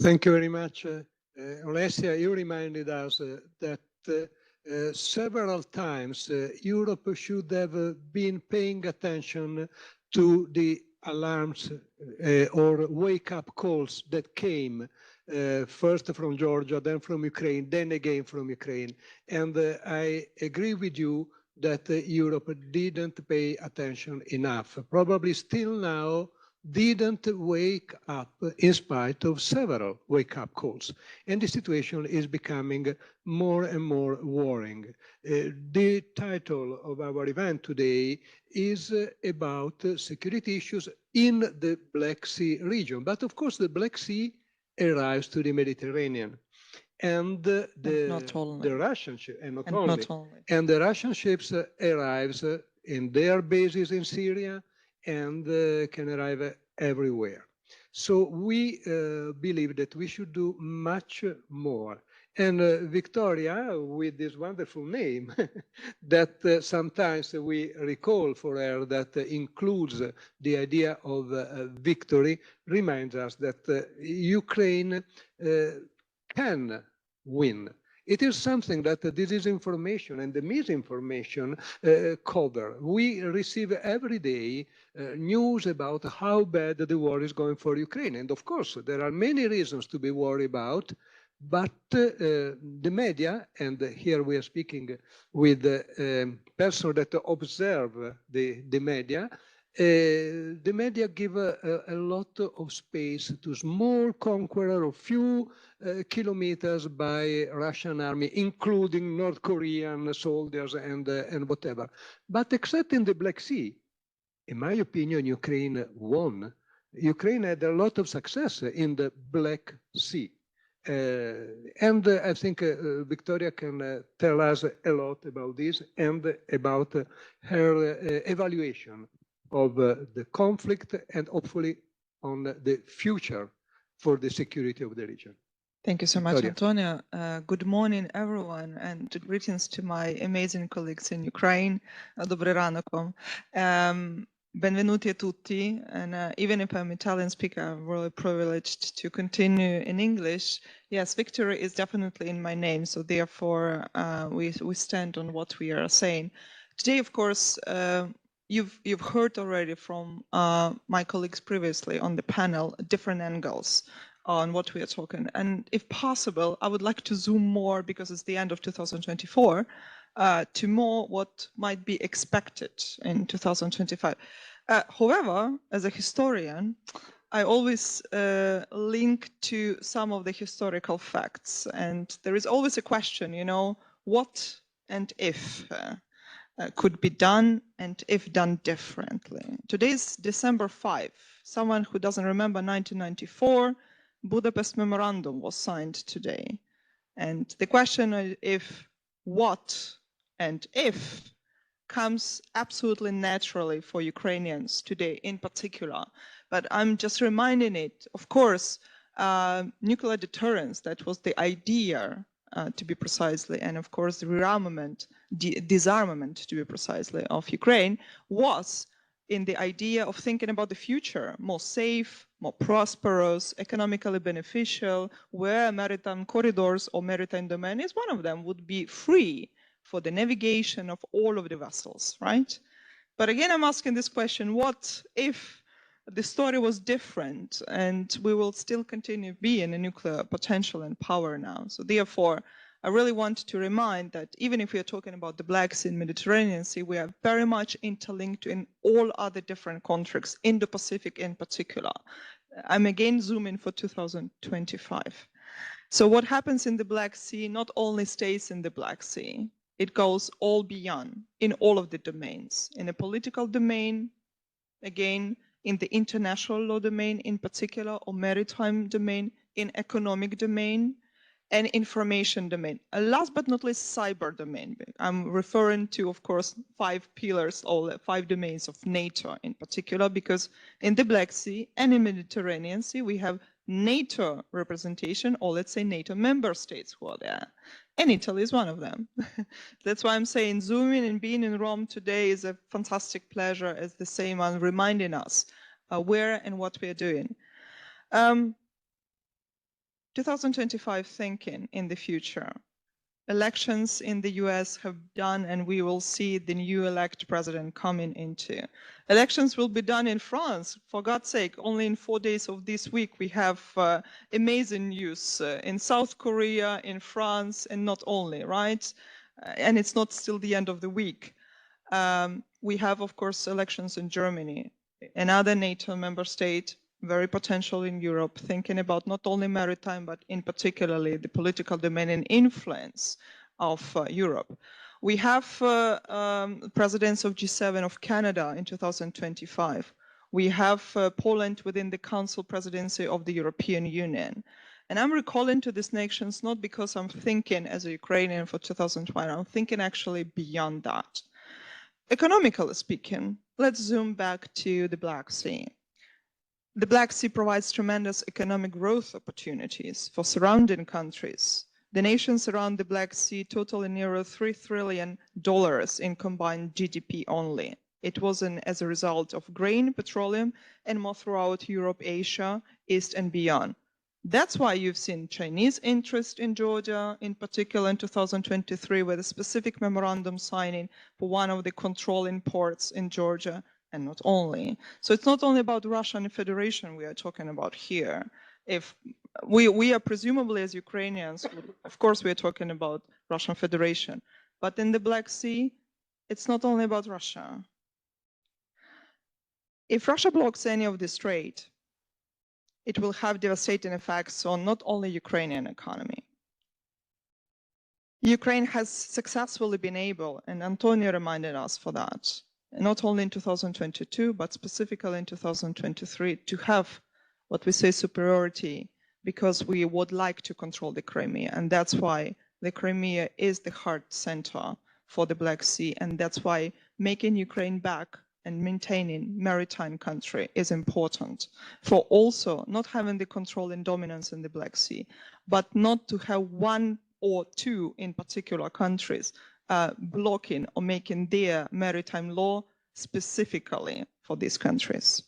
Thank you very much. Olesia, you reminded us that several times Europe should have been paying attention to the alarms or wake-up calls that came first from Georgia, then from Ukraine, then again from Ukraine. And I agree with you that Europe didn't pay attention enough. Probably still now didn't wake up in spite of several wake-up calls. And the situation is becoming more and more worrying. The title of our event today is about security issues in the Black Sea region. But of course, the Black Sea arrives to the Mediterranean. And the Russian ship, and not only. And the Russian ships arrives in their bases in Syria, and can arrive everywhere. So we believe that we should do much more. And Victoria, with this wonderful name that sometimes we recall for her, that includes the idea of victory, reminds us that Ukraine can win. It is something that the disinformation and the misinformation cover. We receive every day news about how bad the war is going for Ukraine. And of course, there are many reasons to be worried about, but the media, and here we are speaking with a person that observe the media give a lot of space to small conqueror of few kilometers by Russian army, including North Korean soldiers and whatever. But except in the Black Sea, in my opinion, Ukraine won. Ukraine had a lot of success in the Black Sea. And I think Victoria can tell us a lot about this and about her evaluation of the conflict and hopefully on the future for the security of the region. Thank you so much, Antonio. Good morning, everyone, and greetings to my amazing colleagues in Ukraine. Добрий ранок вам. Benvenuti a tutti. And even if I'm Italian speaker, I'm really privileged to continue in English. Yes, victory is definitely in my name, so therefore we stand on what we are saying. Today, of course, you've heard already from my colleagues previously on the panel different angles on what we are talking. And if possible, I would like to zoom more, because it's the end of 2024, to more what might be expected in 2025. However, as a historian, I always link to some of the historical facts. And there is always a question, you know, what and if could be done, and if done differently. Today is December 5. Someone who doesn't remember 1994, Budapest Memorandum was signed today. And the question is if what and if comes absolutely naturally for Ukrainians today in particular. But I'm just reminding it, of course, nuclear deterrence, that was the idea to be precisely, and of course the rearmament, disarmament to be precisely of Ukraine was in the idea of thinking about the future, more safe, more prosperous, economically beneficial, where maritime corridors or maritime domain is one of them, would be free for the navigation of all of the vessels, right? But again, I'm asking this question, what if the story was different and we will still continue being a nuclear potential and power now? So therefore, I really want to remind that even if we are talking about the Black Sea and Mediterranean Sea, we are very much interlinked in all other different conflicts, Indo-Pacific in particular. I'm again zooming for 2025. So what happens in the Black Sea not only stays in the Black Sea, it goes all beyond in all of the domains, in a political domain, again, in the international law domain in particular, or maritime domain, in economic domain, and information domain. Last but not least, cyber domain. I'm referring to, of course, 5 pillars or 5 domains of NATO in particular, because in the Black Sea and in Mediterranean Sea, we have NATO representation, or let's say NATO member states who are there. And Italy is one of them. That's why I'm saying zooming and being in Rome today is a fantastic pleasure, as the same one reminding us where and what we are doing. 2025 thinking in the future. Elections in the US have done, and we will see the new elect president coming into. Elections will be done in France. For God's sake, only in 4 days of this week, we have amazing news in South Korea, in France, and not only, right? And it's not still the end of the week. We have, of course, elections in Germany, another NATO member state, very potential in Europe, thinking about not only maritime, but in particularly the political domain and influence of Europe. We have presidents of G7 of Canada in 2025. We have Poland within the Council presidency of the European Union. And I'm recalling to these nations not because I'm thinking as a Ukrainian for 2020, I'm thinking actually beyond that. Economically speaking, let's zoom back to the Black Sea. The Black Sea provides tremendous economic growth opportunities for surrounding countries. The nations around the Black Sea total nearly $3 trillion in combined GDP only. It was as a result of grain, petroleum, and more throughout Europe, Asia, East, and beyond. That's why you've seen Chinese interest in Georgia, in particular in 2023, with a specific memorandum signing for one of the controlling ports in Georgia, and not only. So it's not only about Russia and the Federation we are talking about here. If we are presumably as Ukrainians, of course we are talking about Russian Federation, but in the Black Sea, it's not only about Russia. If Russia blocks any of this trade, it will have devastating effects on not only Ukrainian economy. Ukraine has successfully been able, and Antonio reminded us for that, not only in 2022, but specifically in 2023, to have what we say superiority, because we would like to control the Crimea. And that's why the Crimea is the heart center for the Black Sea. And that's why making Ukraine back and maintaining maritime country is important, for also not having the control and dominance in the Black Sea, but not to have one or two in particular countries blocking or making their maritime law specifically for these countries.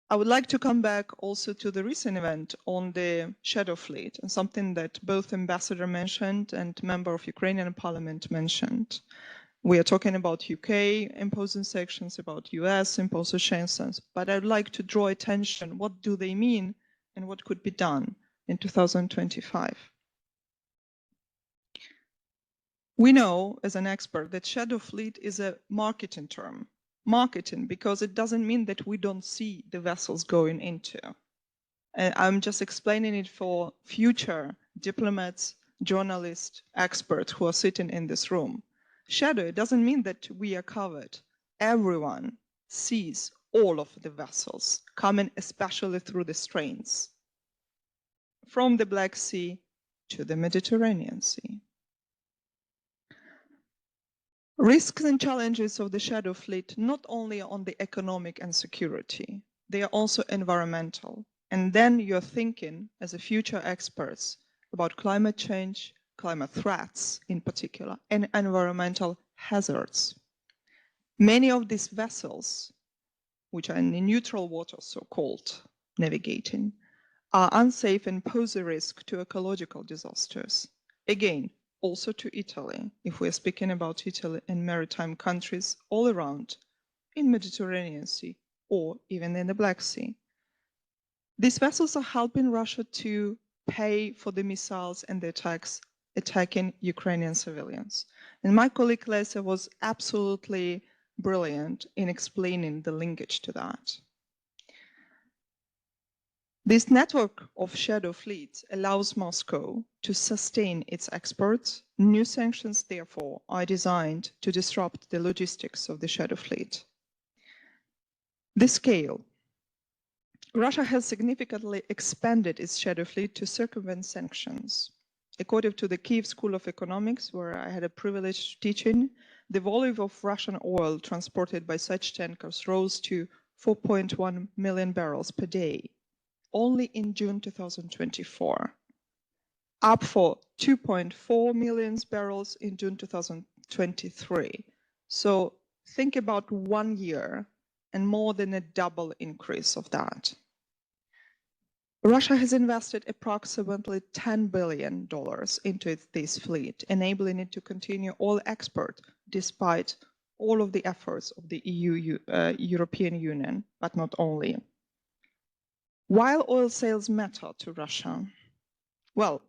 I would like to come back also to the recent event on the shadow fleet, and something that both ambassador mentioned and member of Ukrainian parliament mentioned. We are talking about UK imposing sanctions, about US imposing sanctions, but I'd like to draw attention, what do they mean and what could be done in 2025? We know as an expert that shadow fleet is a marketing term. Marketing, because it doesn't mean that we don't see the vessels going into. I'm just explaining it for future diplomats, journalists, experts who are sitting in this room. Shadow doesn't mean that we are covered. Everyone sees all of the vessels coming, especially through the straits, from the Black Sea to the Mediterranean Sea. Risks and challenges of the shadow fleet not only on the economic and security, they are also environmental. And then you're thinking as a future experts about climate change, climate threats in particular, and environmental hazards. Many of these vessels, which are in the neutral waters, so-called navigating, are unsafe and pose a risk to ecological disasters. Again, also to Italy, if we're speaking about Italy and maritime countries all around in Mediterranean Sea or even in the Black Sea. These vessels are helping Russia to pay for the missiles and the attacks attacking Ukrainian civilians. And my colleague Lesa was absolutely brilliant in explaining the linkage to that. This network of shadow fleets allows Moscow to sustain its exports. New sanctions, therefore, are designed to disrupt the logistics of the shadow fleet. The scale Russia has significantly expanded its shadow fleet to circumvent sanctions. According to the Kiev School of Economics, where I had a privilege teaching, the volume of Russian oil transported by such tankers rose to 4.1 million barrels per day, only in June 2024, up for 2.4 million barrels in June 2023. So think about 1 year and more than a double increase of that. Russia has invested approximately $10 billion into this fleet, enabling it to continue oil export despite all of the efforts of the European Union, but not only. While oil sales matter to Russia, well,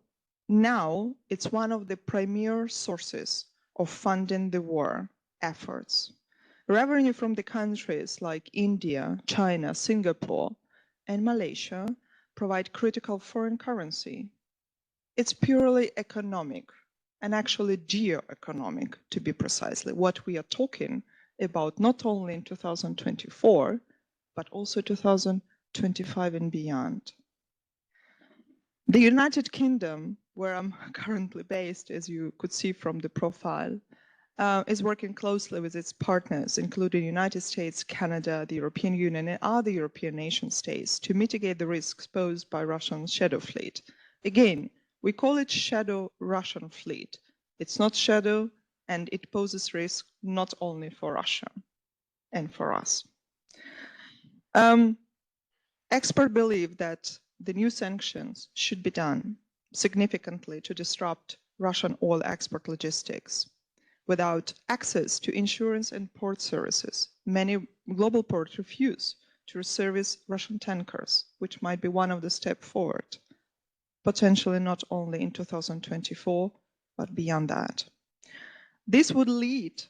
now it's one of the premier sources of funding the war efforts. Revenue from the countries like India, China, Singapore, and Malaysia provide critical foreign currency. It's purely economic and actually geo-economic, to be precisely, what we are talking about not only in 2024, but also 2025 and beyond. The United Kingdom, where I'm currently based, as you could see from the profile, is working closely with its partners, including the United States, Canada, the European Union, and other European nation states to mitigate the risks posed by Russian shadow fleet. Again, we call it shadow Russian fleet. It's not shadow, and it poses risk not only for Russia and for us. Experts believe that the new sanctions should be done significantly to disrupt Russian oil export logistics. Without access to insurance and port services, many global ports refuse to service Russian tankers, which might be one of the steps forward, potentially not only in 2024, but beyond that. This would lead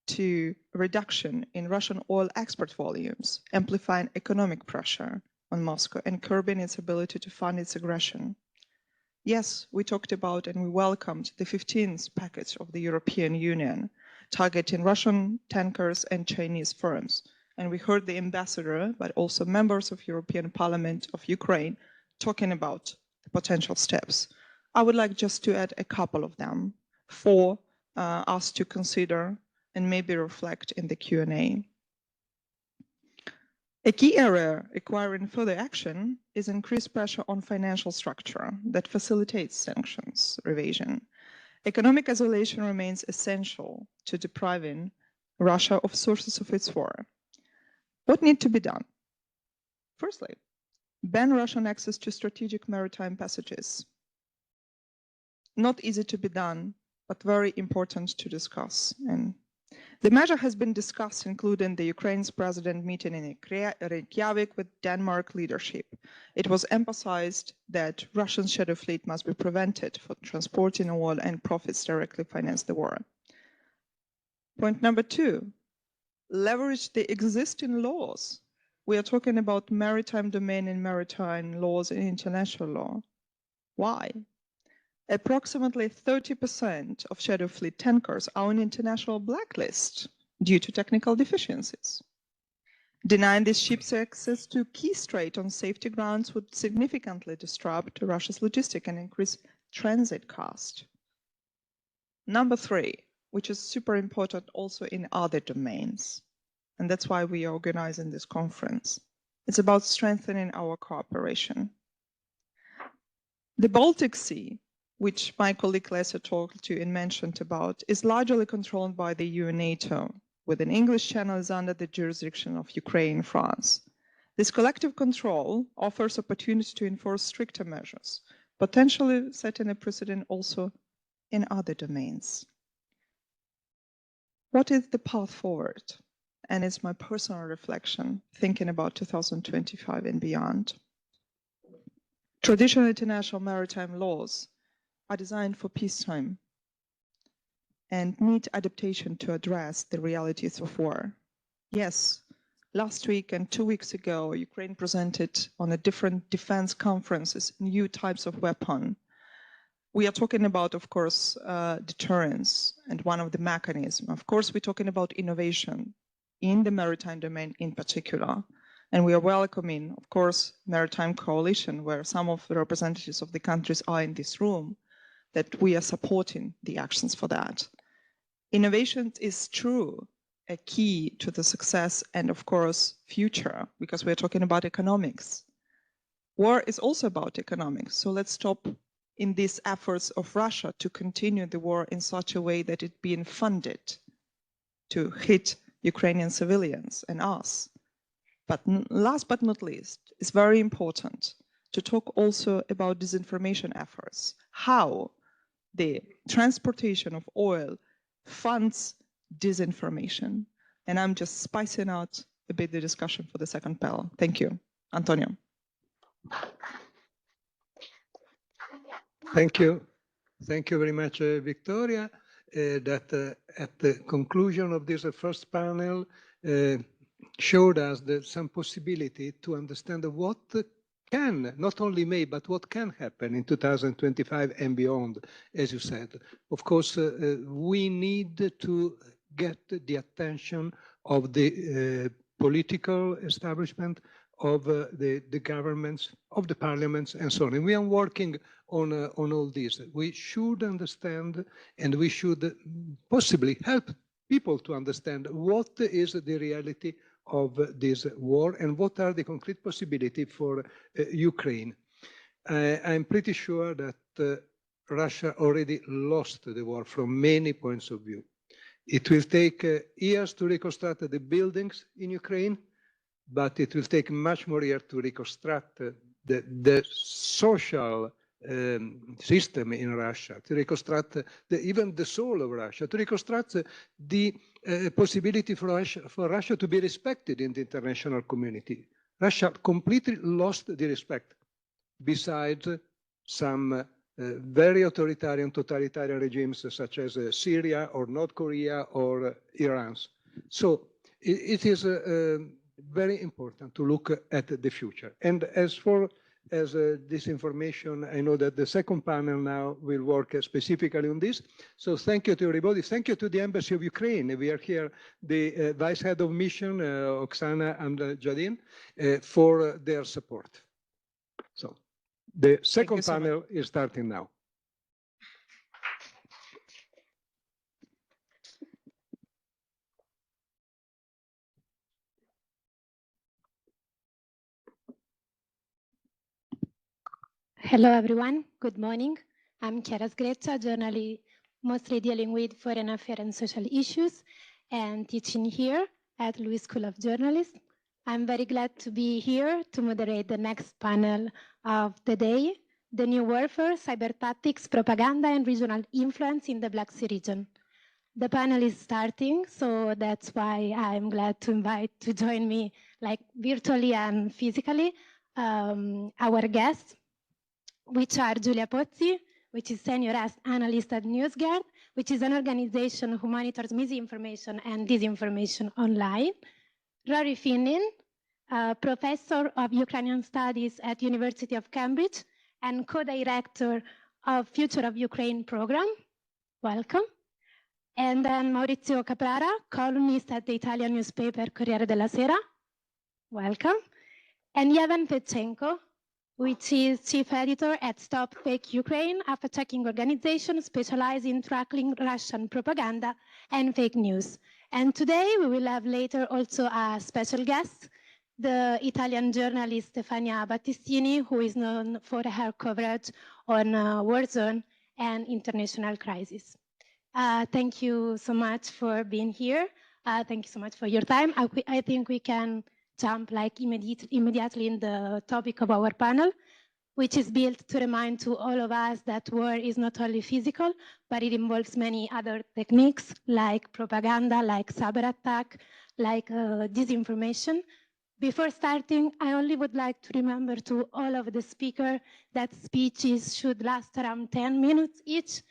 to a reduction in Russian oil export volumes, amplifying economic pressure on Moscow and curbing its ability to fund its aggression. Yes, we talked about and we welcomed the 15th package of the European Union targeting Russian tankers and Chinese firms. And we heard the ambassador, but also members of European Parliament of Ukraine talking about the potential steps. I would like just to add a couple of them for us to consider and maybe reflect in the Q&A. A key area requiring further action is increased pressure on financial structure that facilitates sanctions evasion. Economic isolation remains essential to depriving Russia of sources of its war. What needs to be done? Firstly, ban Russian access to strategic maritime passages. Not easy to be done, but very important to discuss. And the measure has been discussed, including the Ukraine's president meeting in Reykjavik with Denmark leadership. It was emphasized that Russian shadow fleet must be prevented from transporting oil and profits directly finance the war. Point number 2, leverage the existing laws. We are talking about maritime domain and maritime laws and international law. Why? Approximately 30% of shadow fleet tankers are on international blacklist due to technical deficiencies. Denying these ships access to key strait on safety grounds would significantly disrupt Russia's logistics and increase transit cost. Number 3, which is super important also in other domains, and that's why we are organizing this conference. It's about strengthening our cooperation. The Baltic Sea, which my colleague Lesa talked to and mentioned about, is largely controlled by the EU and NATO, with an English channel is under the jurisdiction of Ukraine and France. This collective control offers opportunity to enforce stricter measures, potentially setting a precedent also in other domains. What is the path forward? And it's my personal reflection, thinking about 2025 and beyond. Traditional international maritime laws are designed for peacetime and need adaptation to address the realities of war. Yes, last week and 2 weeks ago, Ukraine presented on a different defense conferences new types of weapon. We are talking about, of course, deterrence and one of the mechanisms. Of course, we're talking about innovation in the maritime domain in particular. And we are welcoming, of course, Maritime Coalition, where some of the representatives of the countries are in this room, that we are supporting the actions for that. Innovation is true a key to the success and, of course, future, because we're talking about economics. War is also about economics, so let's stop in these efforts of Russia to continue the war in such a way that it's being funded to hit Ukrainian civilians and us. But last but not least, it's very important to talk also about disinformation efforts, how the transportation of oil funds disinformation. And I'm just spicing out a bit the discussion for the second panel. Thank you. Antonio. Thank you. Thank you very much, Victoria. That at the conclusion of this first panel showed us some possibility to understand what can, not only may, but what can happen in 2025 and beyond, as you said. Of course, we need to get the attention of the political establishment, of the governments, of the parliaments, and so on. And we are working on all this. We should understand, and we should possibly help people to understand what is the reality of this war and what are the concrete possibilities for Ukraine. I'm pretty sure that Russia already lost the war from many points of view. It will take years to reconstruct the buildings in Ukraine, but it will take much more years to reconstruct the social system in Russia, to reconstruct even the soul of Russia, to reconstruct the possibility for Russia to be respected in the international community. Russia completely lost the respect, besides some very authoritarian, totalitarian regimes such as Syria or North Korea or Iran. So it is very important to look at the future. And as for this information, I know that the second panel now will work specifically on this. So thank you to everybody. Thank you to the Embassy of Ukraine. We are here, the Vice Head of Mission, Oksana and Jadin, for their support. So the second panel is starting now. Hello, everyone. Good morning. I'm Chiara Sgreccia, journalist mostly dealing with foreign affairs and social issues and teaching here at Lewis School of Journalism. I'm very glad to be here to moderate the next panel of the day, The New Warfare, Cyber Tactics, Propaganda, and Regional Influence in the Black Sea region. The panel is starting, so that's why I'm glad to invite to join me, like virtually and physically, our guests, which are Giulia Pozzi, which is Senior Analyst at NewsGuard, which is an organization who monitors misinformation and disinformation online. Rory Finnin, Professor of Ukrainian Studies at University of Cambridge and co-director of Future of Ukraine program. Welcome. And then Maurizio Caprara, columnist at the Italian newspaper Corriere della Sera. Welcome. And Yevhen Petchenko, which is chief editor at Stop Fake Ukraine, a fact-checking organization specialized in tracking Russian propaganda and fake news. And today we will have later also a special guest, the Italian journalist Stefania Battistini, who is known for her coverage on war zone and international crisis. Thank you so much for being here. Thank you so much for your time. I think we can jump like immediately in the topic of our panel, which is built to remind to all of us that war is not only physical, but it involves many other techniques like propaganda, like cyber attack, like disinformation. Before starting, I only would like to remember to all of the speakers that speeches should last around 10 minutes each,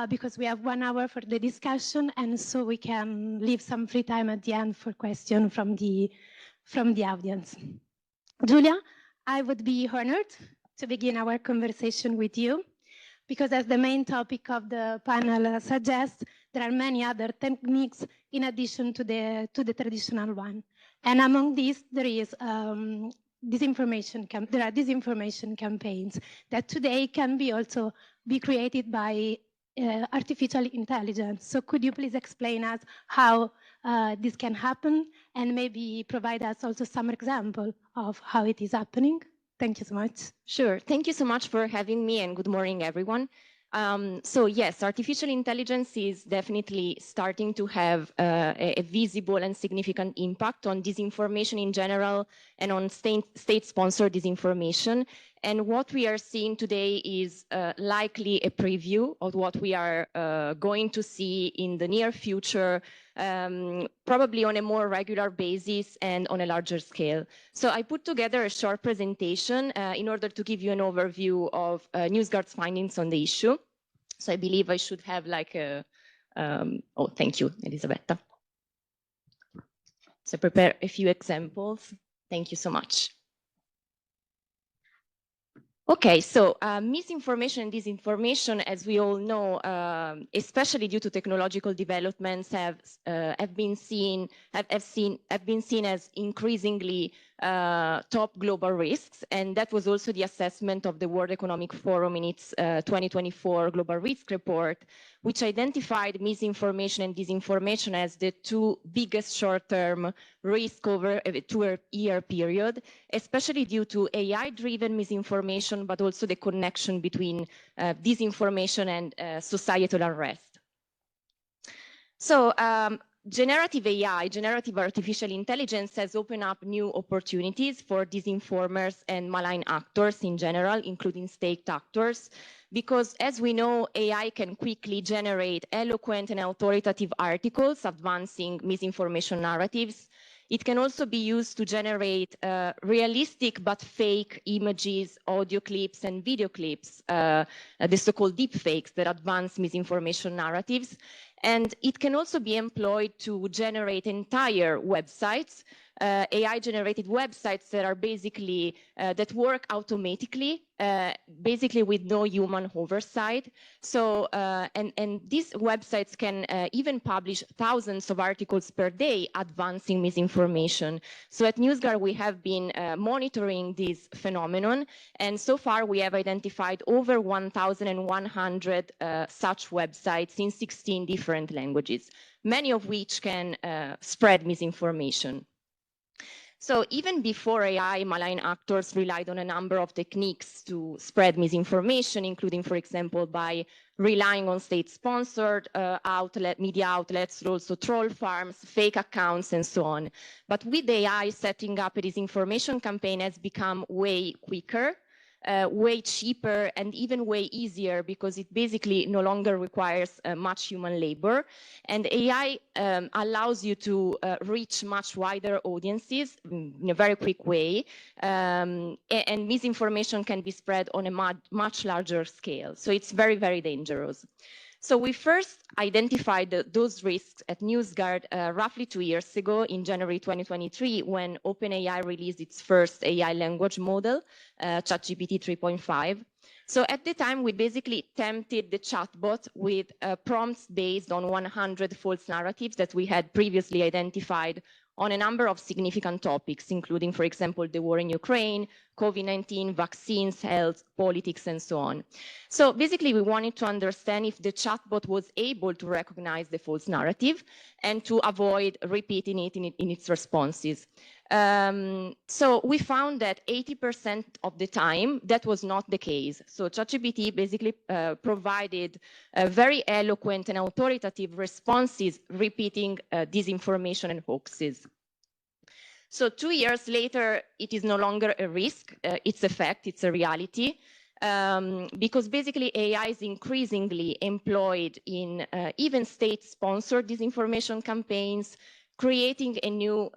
because we have 1 hour for the discussion, and so we can leave some free time at the end for questions from the audience. Giulia, I would be honored to begin our conversation with you, because as the main topic of the panel suggests, there are many other techniques in addition to the traditional one. And among these, there are disinformation campaigns that today can be also be created by artificial intelligence. So could you please explain us how this can happen and maybe provide us also some example of how it is happening? Thank you so much. Sure. Thank you so much for having me, and good morning, everyone. So yes, artificial intelligence is definitely starting to have a visible and significant impact on disinformation in general and on state-sponsored disinformation. And what we are seeing today is likely a preview of what we are going to see in the near future, probably on a more regular basis and on a larger scale. So I put together a short presentation in order to give you an overview of NewsGuard's findings on the issue. So I believe I should have like a, oh, thank you, Elisabetta. So prepare a few examples. Thank you so much. Okay, so misinformation and disinformation, as we all know, especially due to technological developments, have been seen as increasingly top global risks, and that was also the assessment of the World Economic Forum in its 2024 Global Risk Report, which identified misinformation and disinformation as the two biggest short-term risks over a 2-year period, especially due to AI-driven misinformation, but also the connection between disinformation and societal unrest. So generative AI, generative artificial intelligence, has opened up new opportunities for disinformers and malign actors in general, including state actors, because as we know, AI can quickly generate eloquent and authoritative articles advancing misinformation narratives. It can also be used to generate realistic but fake images, audio clips, and video clips, the so-called deepfakes that advance misinformation narratives. And it can also be employed to generate entire websites, AI-generated websites that are basically, that work automatically, basically with no human oversight. So, and these websites can even publish thousands of articles per day advancing misinformation. So at NewsGuard, we have been monitoring this phenomenon, and so far we have identified over 1,100 such websites in 16 different languages, many of which can spread misinformation. So even before AI, malign actors relied on a number of techniques to spread misinformation, including, for example, by relying on state-sponsored media outlets, but also troll farms, fake accounts, and so on. But with AI, setting up a disinformation campaign has become way quicker, way cheaper, and even way easier, because it basically no longer requires much human labor. And AI allows you to reach much wider audiences in a very quick way. And misinformation can be spread on a much larger scale. So it's very, very dangerous. So we first identified those risks at NewsGuard roughly 2 years ago in January 2023, when OpenAI released its first AI language model, ChatGPT 3.5. So at the time, we basically tempted the chatbot with prompts based on 100 false narratives that we had previously identified on a number of significant topics, including, for example, the war in Ukraine, COVID-19, vaccines, health, politics, and so on. So basically, we wanted to understand if the chatbot was able to recognize the false narrative and to avoid repeating it in its responses. So we found that 80% of the time, that was not the case. So ChatGPT basically provided very eloquent and authoritative responses, repeating disinformation and hoaxes. So 2 years later, it is no longer a risk, it's a fact, it's a reality, because basically AI is increasingly employed in even state-sponsored disinformation campaigns, creating a new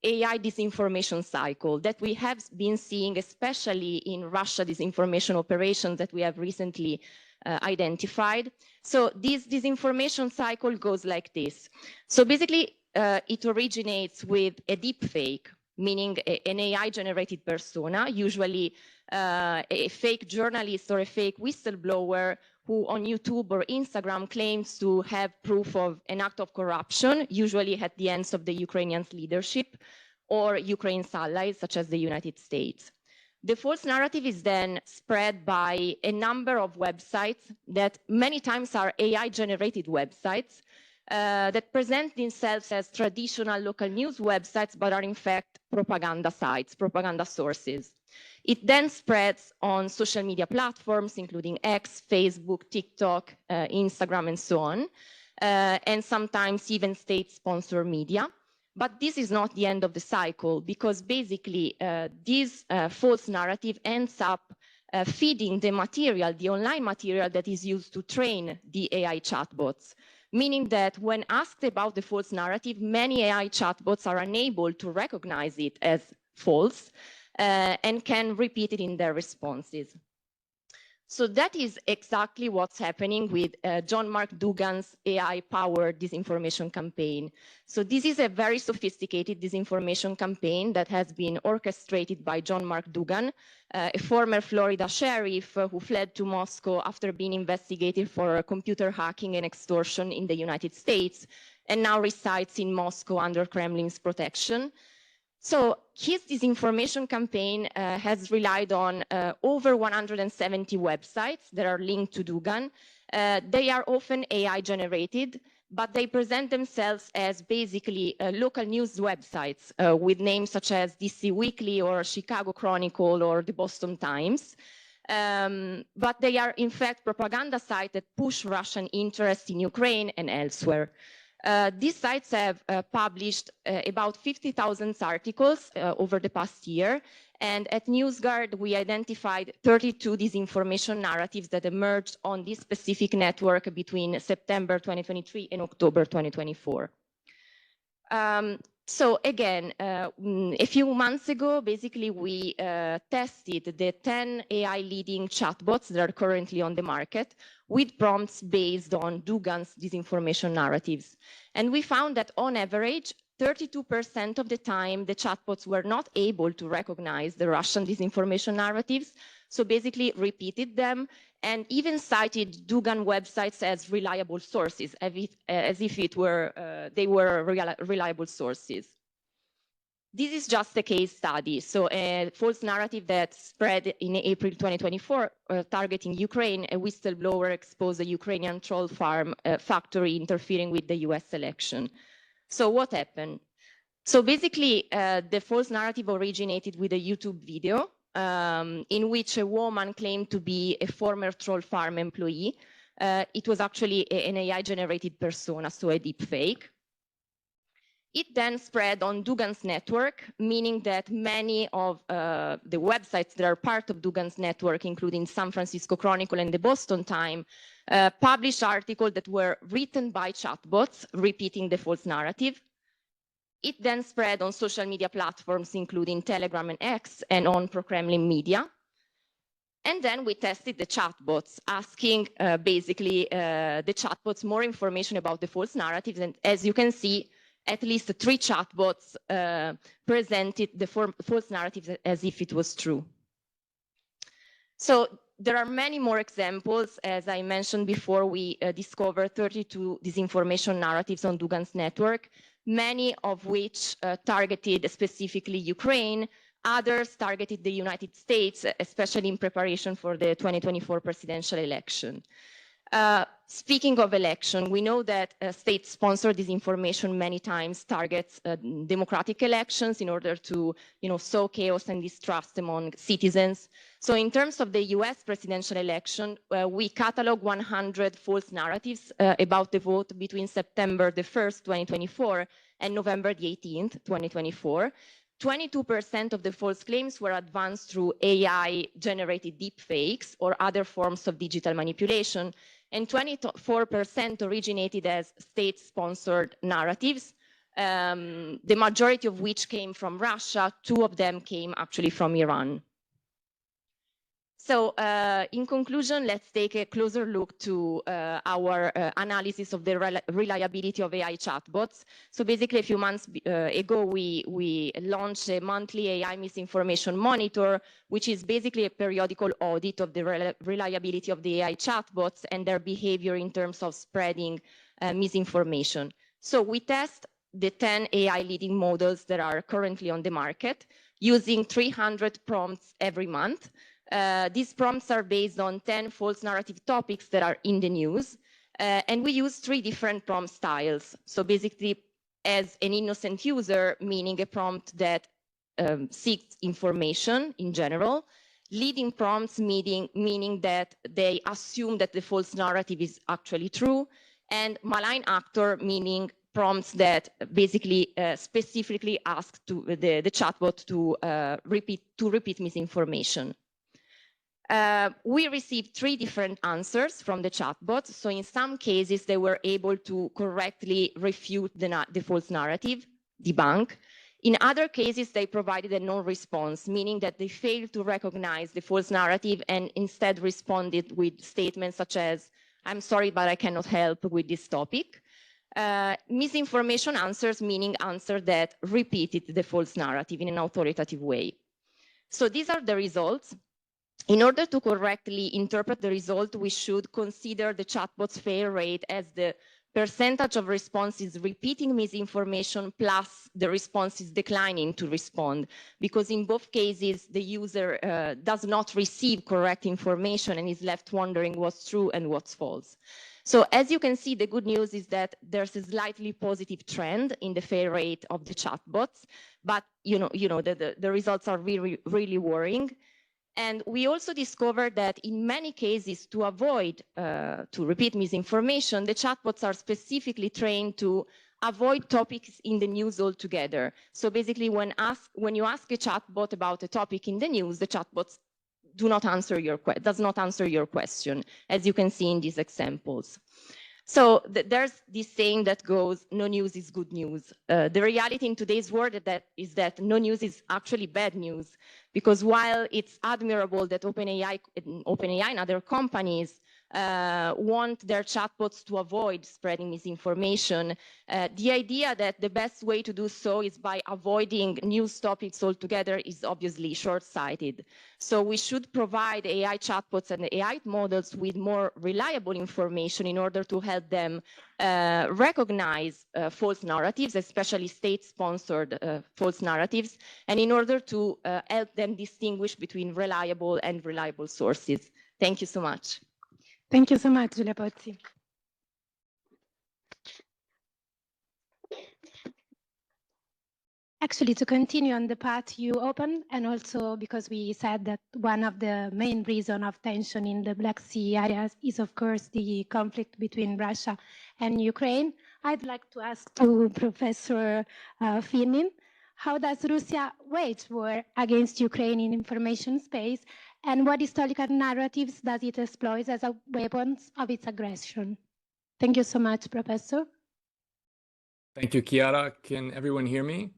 AI disinformation cycle that we have been seeing, especially in Russia disinformation operations that we have recently identified. So this disinformation cycle goes like this. So basically, it originates with a deep fake, meaning an AI-generated persona, usually a fake journalist or a fake whistleblower who on YouTube or Instagram claims to have proof of an act of corruption, usually at the hands of the Ukrainian leadership, or Ukraine's allies, such as the United States. The false narrative is then spread by a number of websites that many times are AI-generated websites that present themselves as traditional local news websites, but are in fact propaganda sites, propaganda sources. It then spreads on social media platforms, including X, Facebook, TikTok, Instagram, and so on, and sometimes even state-sponsored media. But this is not the end of the cycle, because basically this false narrative ends up feeding the material, the online material that is used to train the AI chatbots, meaning that when asked about the false narrative, many AI chatbots are unable to recognize it as false and can repeat it in their responses. So that is exactly what's happening with John Mark Dougan's AI-powered disinformation campaign. So this is a very sophisticated disinformation campaign that has been orchestrated by John Mark Dougan, a former Florida sheriff who fled to Moscow after being investigated for computer hacking and extortion in the United States, and now resides in Moscow under Kremlin's protection. So his disinformation campaign has relied on over 170 websites that are linked to Dougan. They are often AI generated, but they present themselves as basically local news websites with names such as DC Weekly or Chicago Chronicle or the Boston Times. But they are in fact propaganda sites that push Russian interests in Ukraine and elsewhere. These sites have published about 50,000 articles over the past year, and at NewsGuard we identified 32 disinformation narratives that emerged on this specific network between September 2023 and October 2024. So again, a few months ago, basically we tested the 10 AI leading chatbots that are currently on the market with prompts based on Dougan's disinformation narratives. And we found that on average, 32% of the time, the chatbots were not able to recognize the Russian disinformation narratives, so basically repeated them and even cited Dougan websites as reliable sources, as if it were, they were reliable sources. This is just a case study. So a false narrative that spread in April 2024 targeting Ukraine, a whistleblower exposed a Ukrainian troll farm factory interfering with the US election. So what happened? So basically, the false narrative originated with a YouTube video in which a woman claimed to be a former troll farm employee. It was actually an AI-generated persona, so a deep fake. It then spread on Dougan's network, meaning that many of the websites that are part of Dougan's network, including San Francisco Chronicle and the Boston Times, published articles that were written by chatbots, repeating the false narrative. It then spread on social media platforms, including Telegram and X, and on pro-Kremlin media. And then we tested the chatbots, asking basically the chatbots more information about the false narratives. And as you can see, at least 3 chatbots presented the false narratives as if it was true. So there are many more examples. As I mentioned before, we discovered 32 disinformation narratives on Dougan's network, many of which targeted specifically Ukraine. Others targeted the United States, especially in preparation for the 2024 presidential election. Speaking of election, we know that state-sponsored disinformation many times targets democratic elections in order to, sow chaos and distrust among citizens. So in terms of the US presidential election, we catalog 100 false narratives about the vote between September the 1st, 2024 and November the 18th, 2024. 22% of the false claims were advanced through AI-generated deepfakes or other forms of digital manipulation, and 24% originated as state-sponsored narratives, the majority of which came from Russia. 2 of them came actually from Iran. So in conclusion, let's take a closer look to our analysis of the reliability of AI chatbots. So basically, a few months ago, we launched a monthly AI misinformation monitor, which is basically a periodical audit of the reliability of the AI chatbots and their behavior in terms of spreading misinformation. So we test the 10 AI leading models that are currently on the market, using 300 prompts every month. These prompts are based on 10 false narrative topics that are in the news. And we use 3 different prompt styles. So basically, as an innocent user, meaning a prompt that seeks information in general, leading prompts meaning that they assume that the false narrative is actually true, and malign actor meaning prompts that basically specifically ask to the chatbot to repeat misinformation. We received 3 different answers from the chatbot. So in some cases, they were able to correctly refute the false narrative, debunk. In other cases, they provided a non-response, meaning that they failed to recognize the false narrative and instead responded with statements such as, "I'm sorry, but I cannot help with this topic." Misinformation answers, meaning answers that repeated the false narrative in an authoritative way. So these are the results. In order to correctly interpret the result, we should consider the chatbot's fail rate as the percentage of responses repeating misinformation plus the responses declining to respond, because in both cases, the user does not receive correct information and is left wondering what's true and what's false. So as you can see, the good news is that there's a slightly positive trend in the fail rate of the chatbots, but the results are really, really worrying. And we also discovered that in many cases, to avoid to repeat misinformation, the chatbots are specifically trained to avoid topics in the news altogether. So basically, when you ask a chatbot about a topic in the news, the chatbots does not answer your question, as you can see in these examples. So there's this saying that goes, no news is good news. The reality in today's world is that no news is actually bad news, because while it's admirable that OpenAI and other companies want their chatbots to avoid spreading misinformation, the idea that the best way to do so is by avoiding news topics altogether is obviously short-sighted. So we should provide AI chatbots and AI models with more reliable information in order to help them recognize false narratives, especially state-sponsored false narratives, and in order to help them distinguish between reliable and reliable sources. Thank you so much. Thank you so much, Giulia Pozzi. Actually, to continue on the path you opened, and also because we said that one of the main reasons of tension in the Black Sea area is, of course, the conflict between Russia and Ukraine, I'd like to ask to Professor Finnin, how does Russia wage war against Ukraine in information space, and what historical narratives does it exploit as a weapons of its aggression? Thank you so much, Professor. Thank you, Chiara. Can everyone hear me?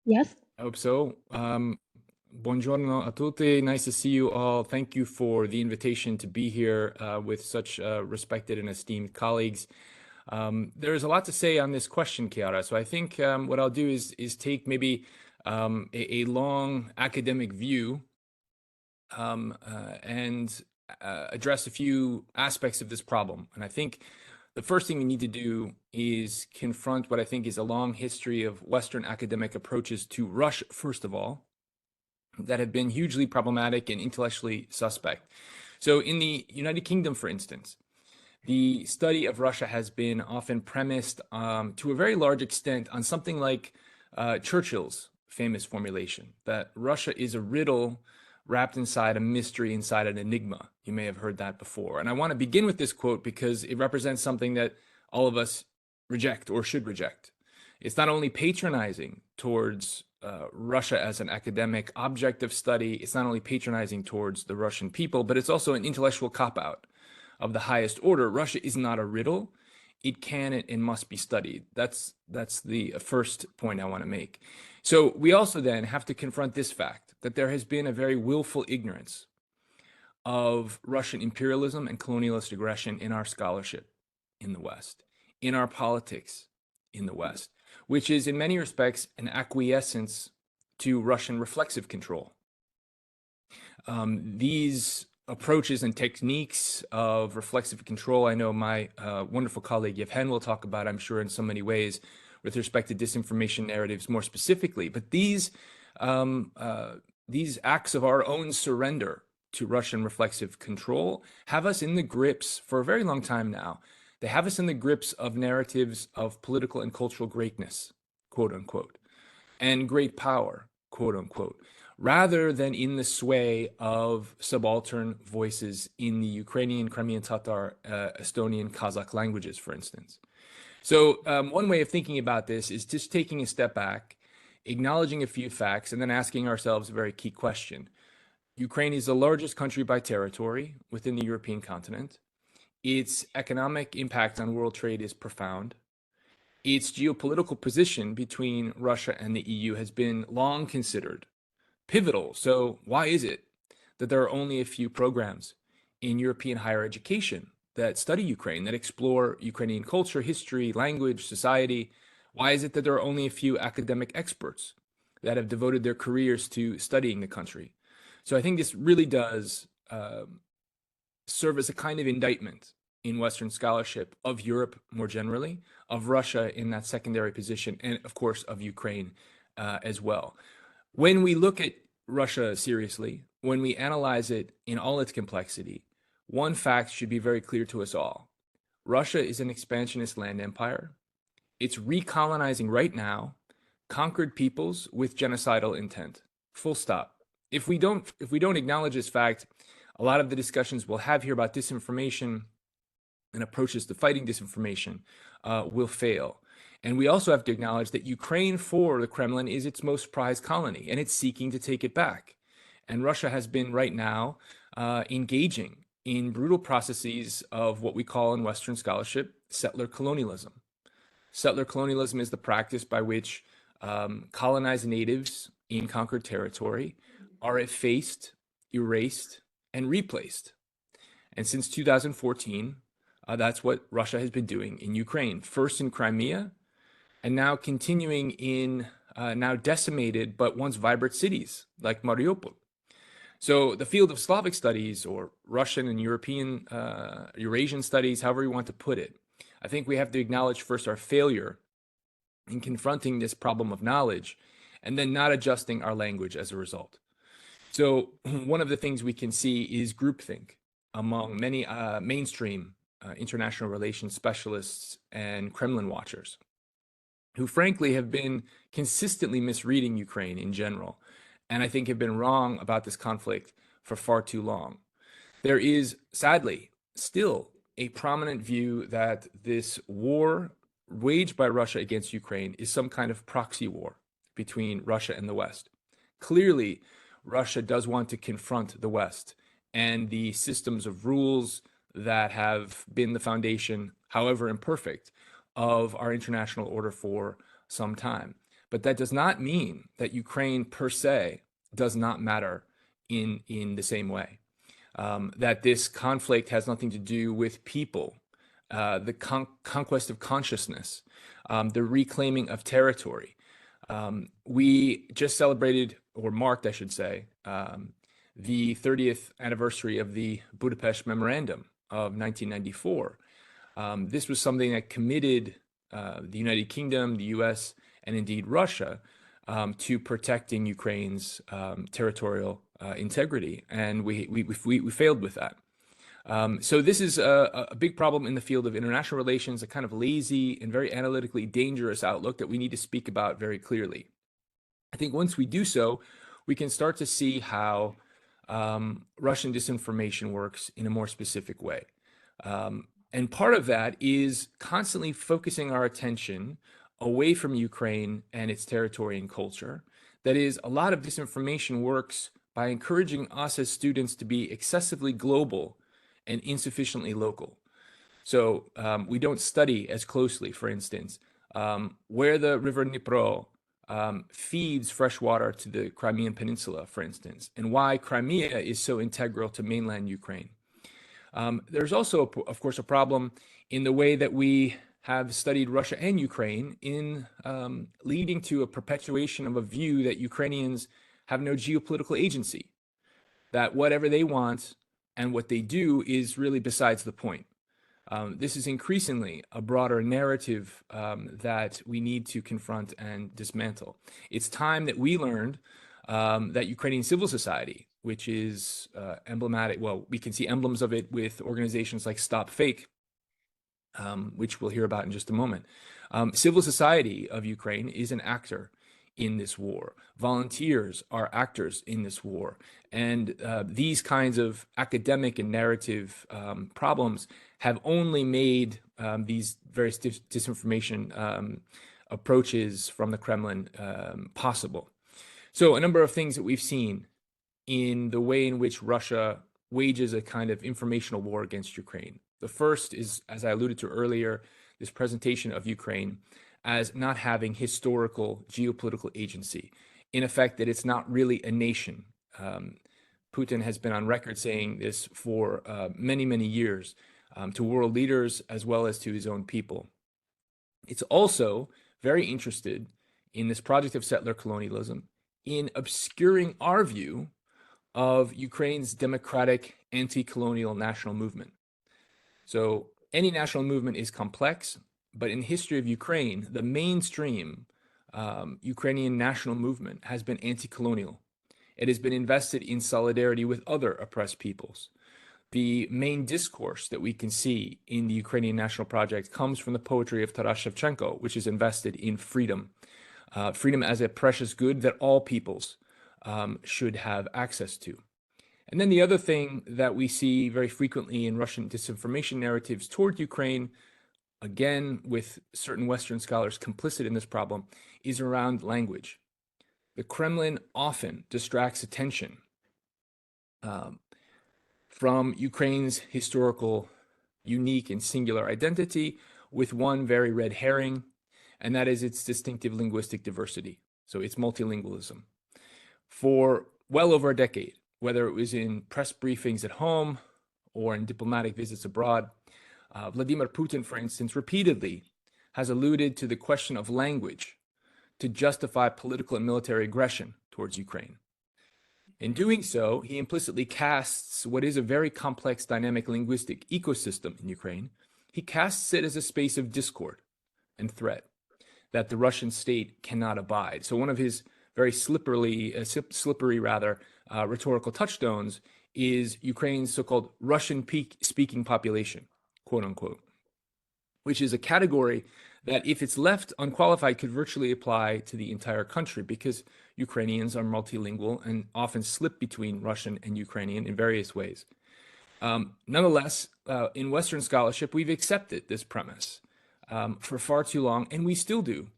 Yes. I hope so. Buongiorno a tutti. Nice to see you all. Thank you for the invitation to be here with such respected and esteemed colleagues. There is a lot to say on this question, Chiara. So I think what I'll do is take maybe a long academic view and address a few aspects of this problem. And I think the first thing we need to do is confront what I think is a long history of Western academic approaches to Russia, first of all, that have been hugely problematic and intellectually suspect. So in the United Kingdom, for instance, the study of Russia has been often premised to a very large extent on something like Churchill's famous formulation, that Russia is a riddle wrapped inside a mystery, inside an enigma. You may have heard that before. And I want to begin with this quote because it represents something that all of us reject or should reject. It's not only patronizing towards Russia as an academic object of study, it's not only patronizing towards the Russian people, but it's also an intellectual cop-out of the highest order. Russia is not a riddle. It can and must be studied. That's the first point I want to make. So we also then have to confront this fact that there has been a very willful ignorance of Russian imperialism and colonialist aggression in our scholarship in the West, in our politics in the West, which is in many respects an acquiescence to Russian reflexive control. These approaches and techniques of reflexive control, I know my wonderful colleague Yevhen will talk about, I'm sure, in so many ways, with respect to disinformation narratives more specifically. But these acts of our own surrender to Russian reflexive control have us in the grips for a very long time now. They have us in the grips of narratives of political and cultural greatness, quote unquote, and great power, quote unquote, rather than in the sway of subaltern voices in the Ukrainian, Crimean Tatar, Estonian, Kazakh languages, for instance. So one way of thinking about this is just taking a step back, acknowledging a few facts, and then asking ourselves a very key question. Ukraine is the largest country by territory within the European continent. Its economic impact on world trade is profound. Its geopolitical position between Russia and the EU has been long considered pivotal. So why is it that there are only a few programs in European higher education that study Ukraine, that explore Ukrainian culture, history, language, society? Why is it that there are only a few academic experts that have devoted their careers to studying the country? So I think this really does serve as a kind of indictment in Western scholarship of Europe more generally, of Russia in that secondary position, and of course of Ukraine as well. When we look at Russia seriously, when we analyze it in all its complexity, one fact should be very clear to us all. Russia is an expansionist land empire. It's recolonizing right now conquered peoples with genocidal intent. Full stop. If we don't acknowledge this fact, a lot of the discussions we'll have here about disinformation and approaches to fighting disinformation will fail. And we also have to acknowledge that Ukraine, for the Kremlin, is its most prized colony, and it's seeking to take it back. And Russia has been right now engaging in brutal processes of what we call in Western scholarship settler colonialism. Settler colonialism is the practice by which colonized natives in conquered territory are effaced, erased, and replaced. And since 2014, that's what Russia has been doing in Ukraine, first in Crimea, and now continuing in now decimated but once vibrant cities like Mariupol. So the field of Slavic studies, or Russian and European, Eurasian studies, however you want to put it, I think we have to acknowledge first our failure in confronting this problem of knowledge, and then not adjusting our language as a result. So one of the things we can see is groupthink among many mainstream international relations specialists and Kremlin watchers, who frankly have been consistently misreading Ukraine in general, and I think have been wrong about this conflict for far too long. There is, sadly, still a prominent view that this war waged by Russia against Ukraine is some kind of proxy war between Russia and the West. Clearly, Russia does want to confront the West and the systems of rules that have been the foundation, however imperfect, of our international order for some time. But that does not mean that Ukraine per se does not matter in the same way. That this conflict has nothing to do with people, the conquest of consciousness, the reclaiming of territory. We just celebrated, or marked, I should say, the 30th anniversary of the Budapest Memorandum of 1994. This was something that committed the United Kingdom, the US, and indeed Russia to protecting Ukraine's territorial integrity, and we failed with that. So this is a big problem in the field of international relations, a kind of lazy and very analytically dangerous outlook that we need to speak about very clearly. I think once we do so, we can start to see how Russian disinformation works in a more specific way. And part of that is constantly focusing our attention away from Ukraine and its territory and culture. That is, a lot of disinformation works by encouraging us as students to be excessively global and insufficiently local. So we don't study as closely, for instance, where the river Dnipro feeds fresh water to the Crimean Peninsula, for instance, and why Crimea is so integral to mainland Ukraine. There's also, of course, a problem in the way that we have studied Russia and Ukraine in leading to a perpetuation of a view that Ukrainians have no geopolitical agency, that whatever they want and what they do is really besides the point. This is increasingly a broader narrative that we need to confront and dismantle. It's time that we learned that Ukrainian civil society, which is emblematic, well, we can see emblems of it with organizations like Stop Fake, which we'll hear about in just a moment. Civil society of Ukraine is an actor in this war. Volunteers are actors in this war. And these kinds of academic and narrative problems have only made these various disinformation approaches from the Kremlin possible. So a number of things that we've seen in the way in which Russia wages a kind of informational war against Ukraine. The first is, as I alluded to earlier, this presentation of Ukraine as not having historical geopolitical agency. In effect, that it's not really a nation. Putin has been on record saying this for many, many years to world leaders as well as to his own people. It's also very interested in this project of settler colonialism in obscuring our view of Ukraine's democratic anti-colonial national movement. So any national movement is complex, but in the history of Ukraine, the mainstream Ukrainian national movement has been anti-colonial. It has been invested in solidarity with other oppressed peoples. The main discourse that we can see in the Ukrainian national project comes from the poetry of Taras Shevchenko, which is invested in freedom. Freedom as a precious good that all peoples should have access to. And then the other thing that we see very frequently in Russian disinformation narratives toward Ukraine, again, with certain Western scholars complicit in this problem, is around language. The Kremlin often distracts attention from Ukraine's historical, unique and singular identity with one very red herring, and that is its distinctive linguistic diversity. So it's multilingualism. For well over a decade, whether it was in press briefings at home or in diplomatic visits abroad, Vladimir Putin, for instance, repeatedly has alluded to the question of language to justify political and military aggression towards Ukraine. In doing so, he implicitly casts what is a very complex dynamic linguistic ecosystem in Ukraine. He casts it as a space of discord and threat that the Russian state cannot abide. So one of his very slippery rhetorical touchstones is Ukraine's so-called Russian-speaking population, quote unquote, which is a category that, if it's left unqualified, could virtually apply to the entire country, because Ukrainians are multilingual and often slip between Russian and Ukrainian in various ways. Nonetheless, in Western scholarship, we've accepted this premise for far too long, and we still do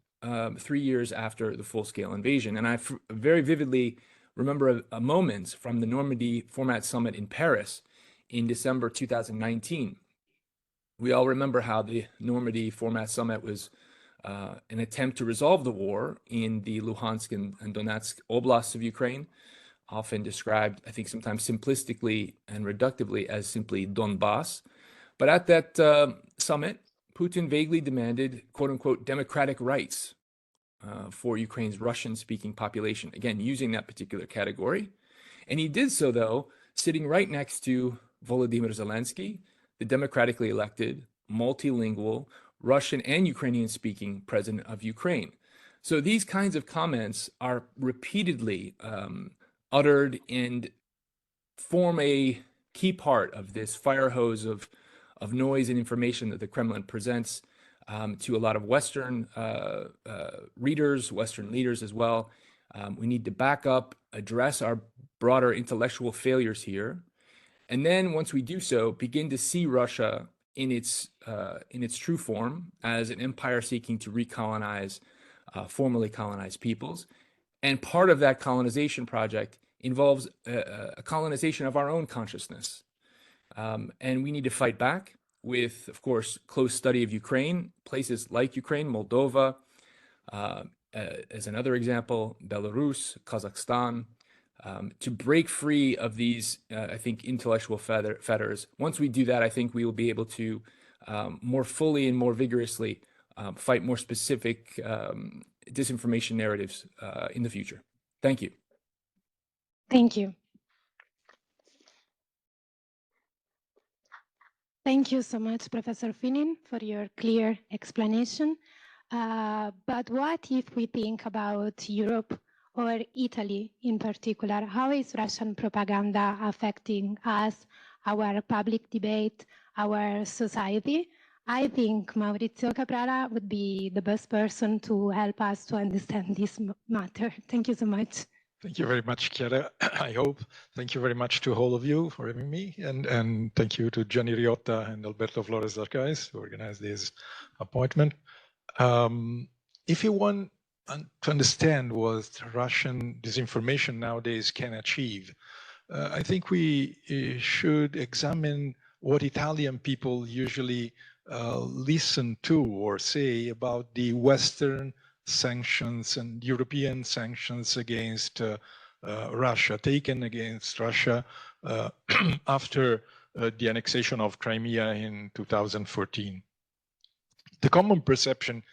3 years after the full-scale invasion. And I very vividly remember a moment from the Normandy Format Summit in Paris in December 2019. We all remember how the Normandy Format Summit was an attempt to resolve the war in the Luhansk and Donetsk oblasts of Ukraine, often described, I think, sometimes simplistically and reductively as simply Donbass. But at that summit, Putin vaguely demanded, quote unquote, democratic rights for Ukraine's Russian-speaking population, again, using that particular category. And he did so, though, sitting right next to Volodymyr Zelensky, the democratically elected, multilingual, Russian and Ukrainian-speaking president of Ukraine. So these kinds of comments are repeatedly uttered and form a key part of this fire hose of noise and information that the Kremlin presents to a lot of Western readers, Western leaders as well. We need to back up, address our broader intellectual failures here, and then once we do so, begin to see Russia in its true form as an empire seeking to recolonize formerly colonized peoples. And part of that colonization project involves a colonization of our own consciousness. And we need to fight back with, of course, close study of Ukraine, places like Ukraine, Moldova, as another example, Belarus, Kazakhstan, to break free of these, I think, intellectual fetters. Once we do that, I think we will be able to more fully and more vigorously fight more specific disinformation narratives in the future. Thank you. Thank you. Thank you so much, Professor Finin, for your clear explanation. But what if we think about Europe or Italy in particular? How is Russian propaganda affecting us, our public debate, our society? I think Maurizio Caprara would be the best person to help us to understand this matter. Thank you so much. Thank you very much, Chiara. I hope. Thank you very much to all of you for having me. And thank you to Gianni Riotta and Alberto Flores Arcais who organized this appointment. If you want to understand what Russian disinformation nowadays can achieve, I think we should examine what Italian people usually listen to or say about the Western sanctions and European sanctions against Russia, taken against Russia after the annexation of Crimea in 2014. The common perception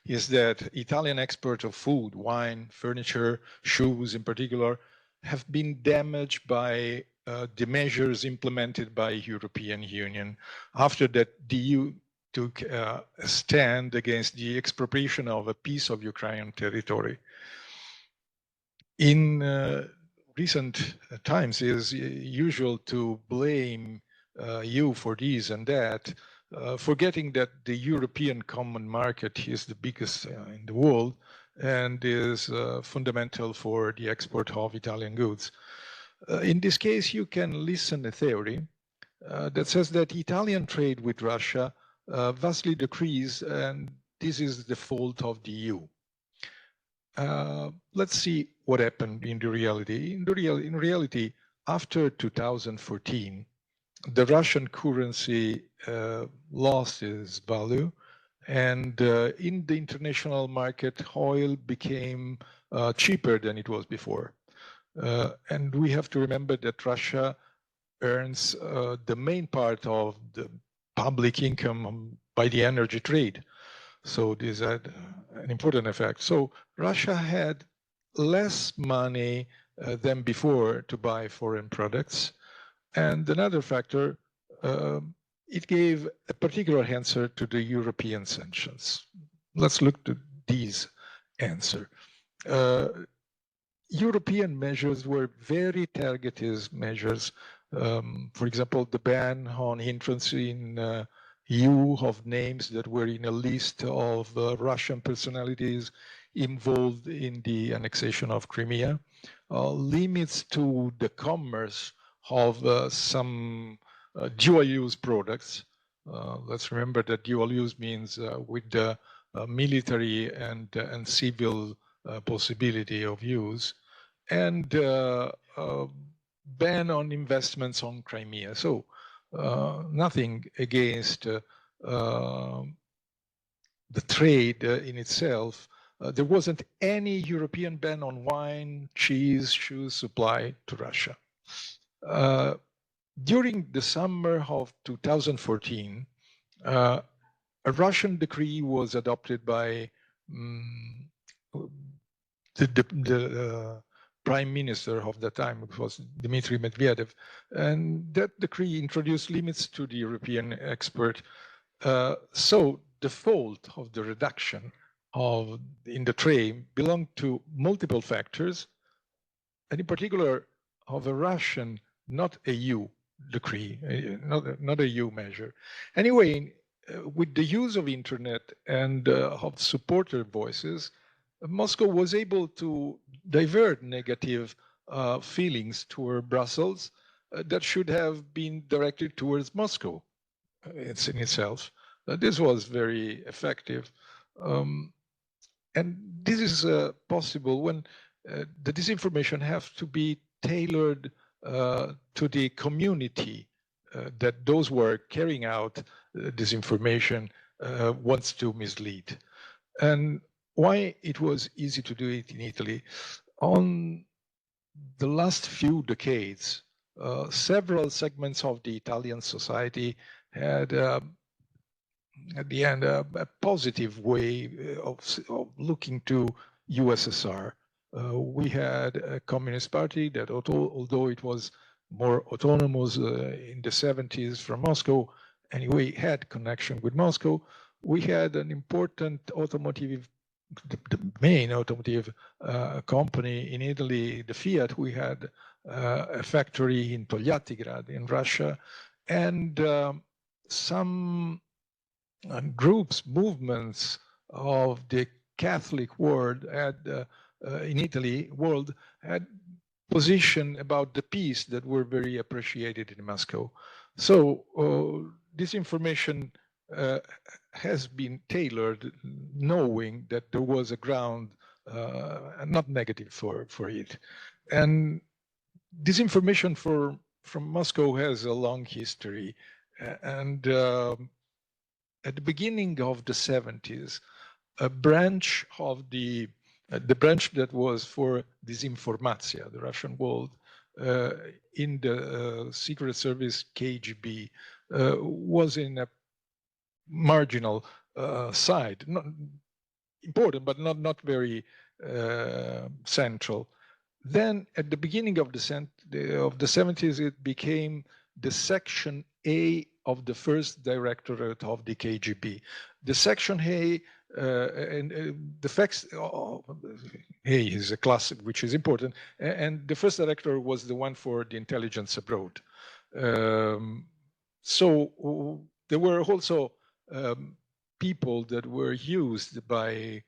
is that Italian exports of food, wine, furniture, shoes in particular, have been damaged by the measures implemented by European Union. After that, the EU took a stand against the expropriation of a piece of Ukrainian territory. In recent times, it is usual to blame you for this and that, forgetting that the European common market is the biggest in the world and is fundamental for the export of Italian goods. In this case, you can listen to a theory that says that Italian trade with Russia vastly decreased, and this is the fault of the EU. Let's see what happened in the reality. In reality, after 2014, the Russian currency lost its value, and in the international market, oil became cheaper than it was before. And we have to remember that Russia earns the main part of the public income by the energy trade. So this had an important effect. So Russia had less money than before to buy foreign products. And another factor, it gave a particular answer to the European sanctions. Let's look to these answers. European measures were very targeted measures. For example, the ban on entrance in EU of names that were in a list of Russian personalities involved in the annexation of Crimea, limits to the commerce of some dual-use products. Let's remember that dual-use means with the military and civil possibility of use, and ban on investments on Crimea. So nothing against the trade in itself. There wasn't any European ban on wine, cheese, shoes supply to Russia. During the summer of 2014, a Russian decree was adopted by the prime minister of the time, it was Dmitry Medvedev, and that decree introduced limits to the European export. So the fault of the reduction in the trade belonged to multiple factors, and in particular of a Russian, not a EU decree, not a EU measure. Anyway, with the use of internet and of supporter voices, Moscow was able to divert negative feelings toward Brussels that should have been directed towards Moscow. It's in itself. This was very effective. And this is possible when the disinformation has to be tailored to the community that those who are carrying out disinformation wants to mislead. And why it was easy to do it in Italy? On the last few decades, several segments of the Italian society had, at the end, a positive way of looking to USSR. We had a Communist Party that, although it was more autonomous in the 70s from Moscow, anyway had connection with Moscow. We had an important automotive, the main automotive company in Italy, the Fiat. We had a factory in Togliattigrad in Russia, and some groups, movements of the Catholic world had in Italy had position about the peace that were very appreciated in Moscow. So this information has been tailored, knowing that there was a ground not negative for it. And this information from Moscow has a long history. And at the beginning of the 70s, a branch of the branch that was for disinformatia, the Russian world, in the Secret Service KGB, was in a marginal side, not important, but not very central. Then at the beginning of the 70s, it became the Section A of the first directorate of the KGB. The Section A, and the facts, A is a class which is important, and the first director was the one for the intelligence abroad. So there were also people that were used by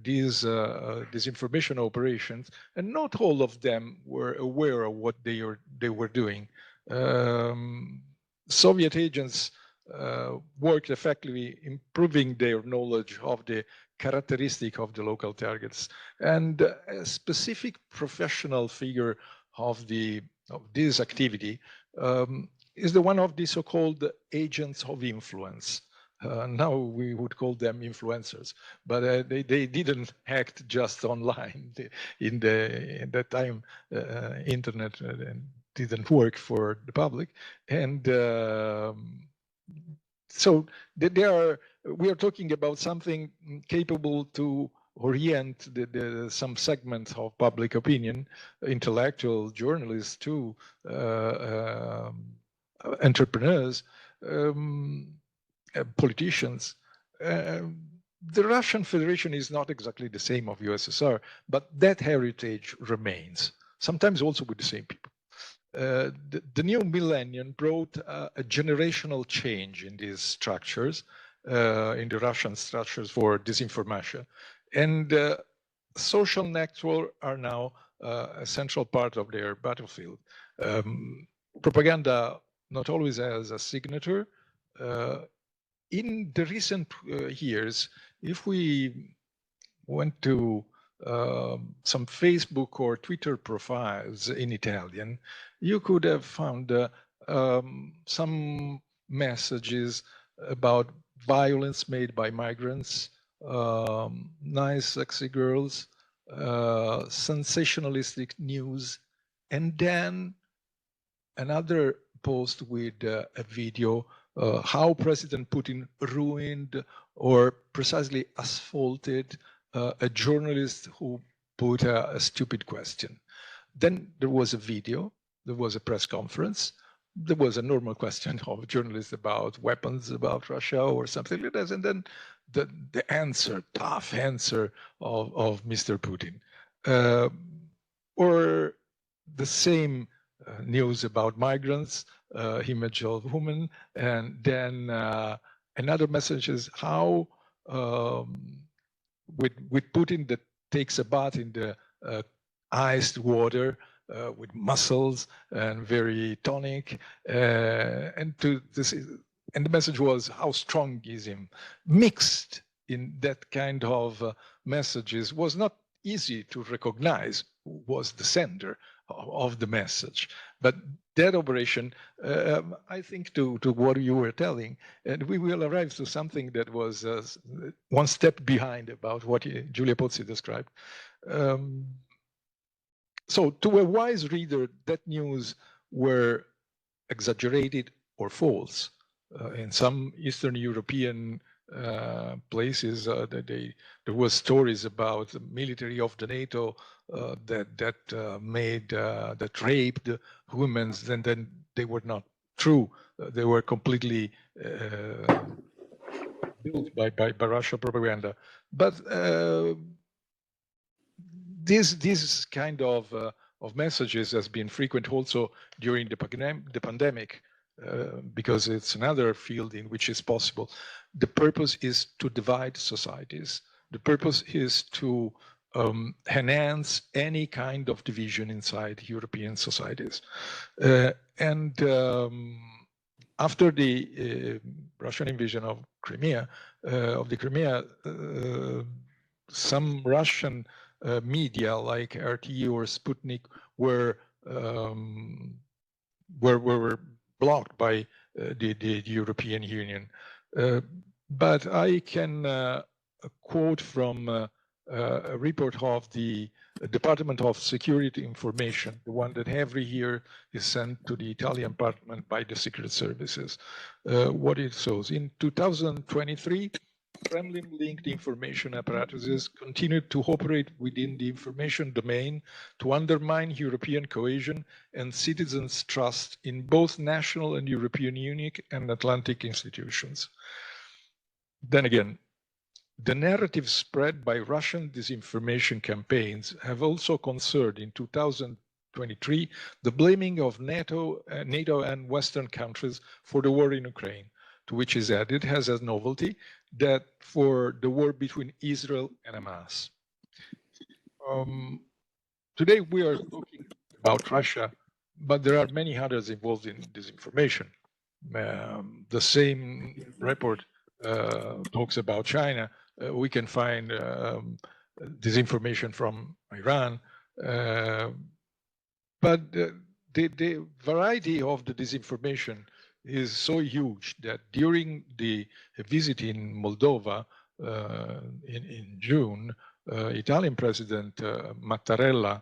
these information operations, and not all of them were aware of what they were doing. Soviet agents worked effectively improving their knowledge of the characteristic of the local targets, and a specific professional figure of this activity is the one of the so-called agents of influence. Now we would call them influencers, but they didn't act just online. In that time, internet didn't work for the public, and so we are talking about something capable to orient some segments of public opinion, intellectual journalists too, entrepreneurs, politicians. The Russian Federation is not exactly the same of USSR, but that heritage remains, sometimes also with the same people. The new millennium brought a generational change in these structures, in the Russian structures for disinformation. And social networks are now a central part of their battlefield. Propaganda not always has a signature. In the recent years, if we went to some Facebook or Twitter profiles in Italian, you could have found some messages about violence made by migrants, nice sexy girls, sensationalistic news, and then another post with a video how President Putin ruined or precisely asphalted a journalist who put a stupid question. Then there was a video, there was a press conference, there was a normal question of journalists about weapons, about Russia or something like that, and then the answer, tough answer of Mr. Putin. Or the same news about migrants, image of women, and then another message is how with Putin that takes a bath in the iced water with mussels and very tonic, and the message was how strong is him. Mixed in that kind of messages was not easy to recognize who was the sender of the message. But that operation, I think to what you were telling, and we will arrive to something that was one step behind about what Giulia Pozzi described. So to a wise reader, that news were exaggerated or false. In some Eastern European places, there were stories about the military of the NATO that raped women, and then they were not true. They were completely built by Russian propaganda. But this kind of messages has been frequent also during the pandemic, because it's another field in which it's possible. The purpose is to divide societies. The purpose is to enhance any kind of division inside European societies. After the Russian invasion of Crimea, some Russian media like RT or Sputnik were blocked by the European Union. But I can quote from a report of the Department of Security Information, the one that every year is sent to the Italian Parliament by the Secret Services. What it shows: in 2023, Kremlin-linked information apparatuses continued to operate within the information domain to undermine European cohesion and citizens' trust in both national and European Union and Atlantic institutions. Then again, the narrative spread by Russian disinformation campaigns have also concerned in 2023 the blaming of NATO and Western countries for the war in Ukraine, to which is added as a novelty that for the war between Israel and Hamas. Today we are talking about Russia, but there are many others involved in disinformation. The same report talks about China. We can find disinformation from Iran, but the variety of the disinformation is so huge that during the visit in Moldova in June, Italian President Mattarella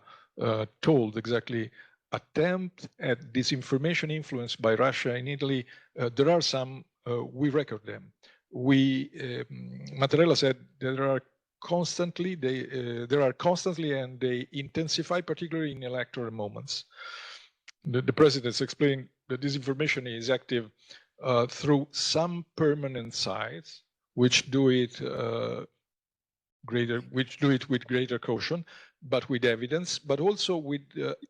told exactly, attempt at disinformation influenced by Russia in Italy, there are some, we record them. Mattarella said there are constantly and they intensify, particularly in electoral moments. The president's explained that disinformation is active through some permanent sites, which do it with greater caution, but with evidence, but also with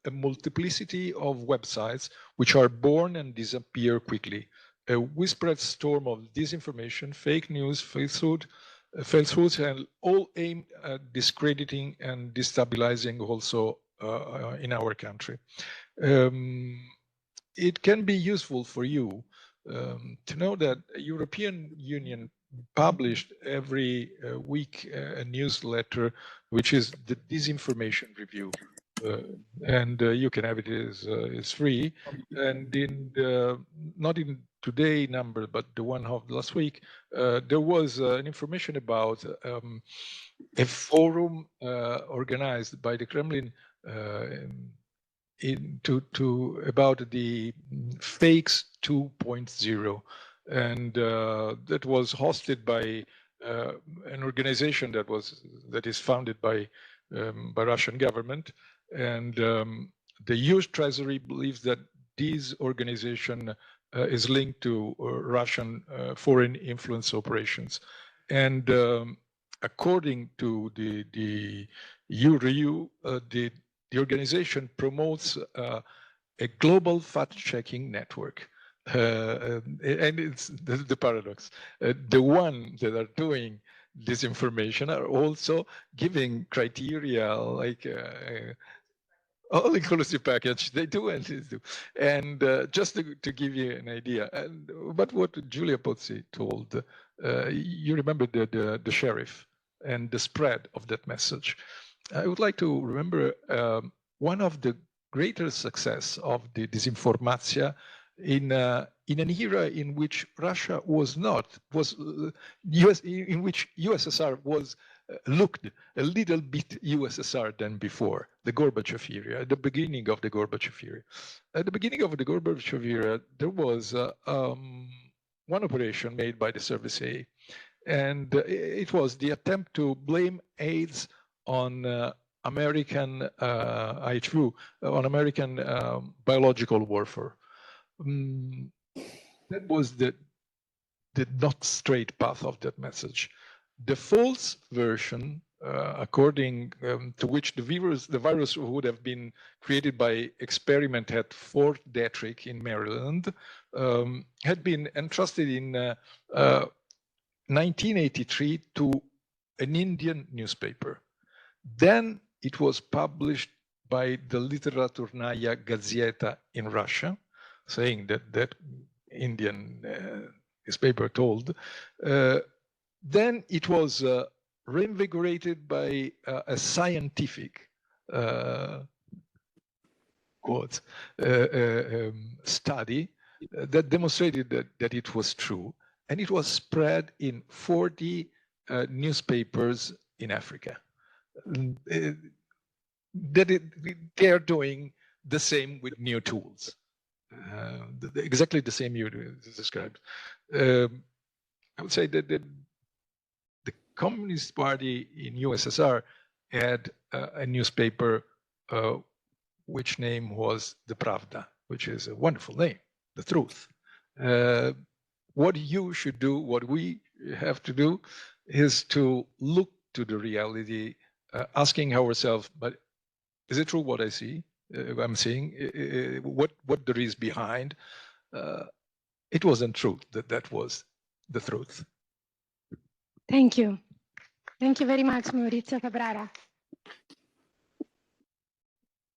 a multiplicity of websites which are born and disappear quickly. A widespread storm of disinformation, fake news, falsehoods, and all aimed at discrediting and destabilizing also in our country. It can be useful for you to know that the European Union published every week a newsletter, which is the Disinformation Review. And you can have it, it's free. And in not in today number, but the one of last week, there was an information about a forum organized by the Kremlin about the fakes 2.0, and that was hosted by an organization that is founded by Russian government, and the US Treasury believes that this organization is linked to Russian foreign influence operations, and according to the EU, the organization promotes a global fact-checking network. And it's the paradox. The ones that are doing disinformation are also giving criteria like all-inclusive package. They do and they do. And just to give you an idea, but what Giulia Pozzi told, you remember the sheriff and the spread of that message. I would like to remember one of the greater success of the disinformatia in an era in which Russia in which USSR was looked a little bit USSR than before, the Gorbachev era, at the beginning of the Gorbachev era. At the beginning of the Gorbachev era, there was one operation made by the Service A, and it was the attempt to blame AIDS on American IHV, on American biological warfare. That was the not straight path of that message. The false version, according to which the virus would have been created by experiment at Fort Detrick in Maryland, had been entrusted in 1983 to an Indian newspaper. Then it was published by the Literaturnaya Gazeta in Russia, saying that Indian newspaper told. Then it was reinvigorated by a scientific study that demonstrated that it was true, and it was spread in 40 newspapers in Africa. They are doing the same with new tools, exactly the same you described. I would say that the Communist Party in USSR had a newspaper which name was the Pravda, which is a wonderful name, the truth. What you should do, what we have to do, is to look to the reality, asking ourselves, but is it true what I see? I'm seeing what there is behind. It wasn't true that was the truth. Thank you. Thank you very much, Maurizio Cabrera.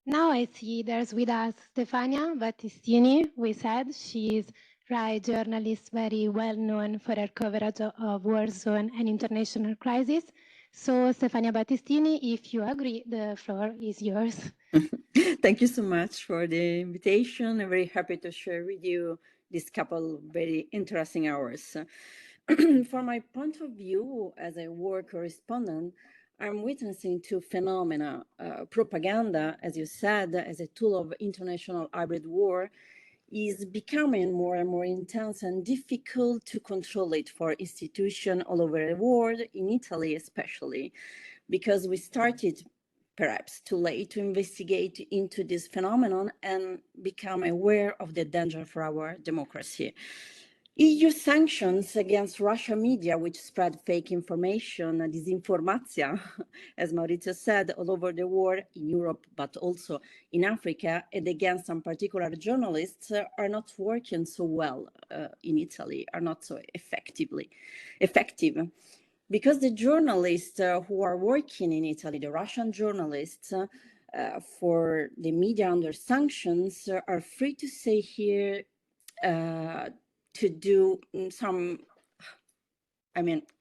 Now I see there's with us Stefania Battistini. We said she is right journalist, very well known for her coverage of war zone and international crisis. So Stefania Battistini, if you agree, the floor is yours. Thank you so much for the invitation. I'm very happy to share with you this couple very interesting hours. From my point of view as a war correspondent, I'm witnessing two phenomena. Propaganda, as you said, as a tool of international hybrid war, is becoming more and more intense and difficult to control it for institutions all over the world, in Italy especially, because we started perhaps too late to investigate into this phenomenon and become aware of the danger for our democracy. EU sanctions against Russian media, which spread fake information, disinformatia, as Maurizio said, all over the world, in Europe, but also in Africa, and against some particular journalists are not working so well in Italy, are not so effective. Because the journalists who are working in Italy, the Russian journalists, for the media under sanctions, are free to say here, to do some,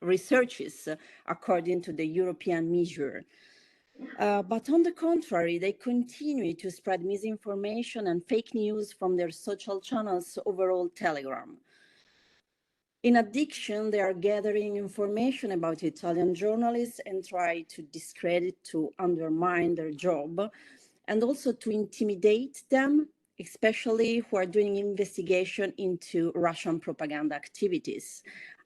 researches according to the European measure. But on the contrary, they continue to spread misinformation and fake news from their social channels over all Telegram. In addition, they are gathering information about Italian journalists and try to discredit, to undermine their job, and also to intimidate them, especially who are doing investigation into Russian propaganda activities.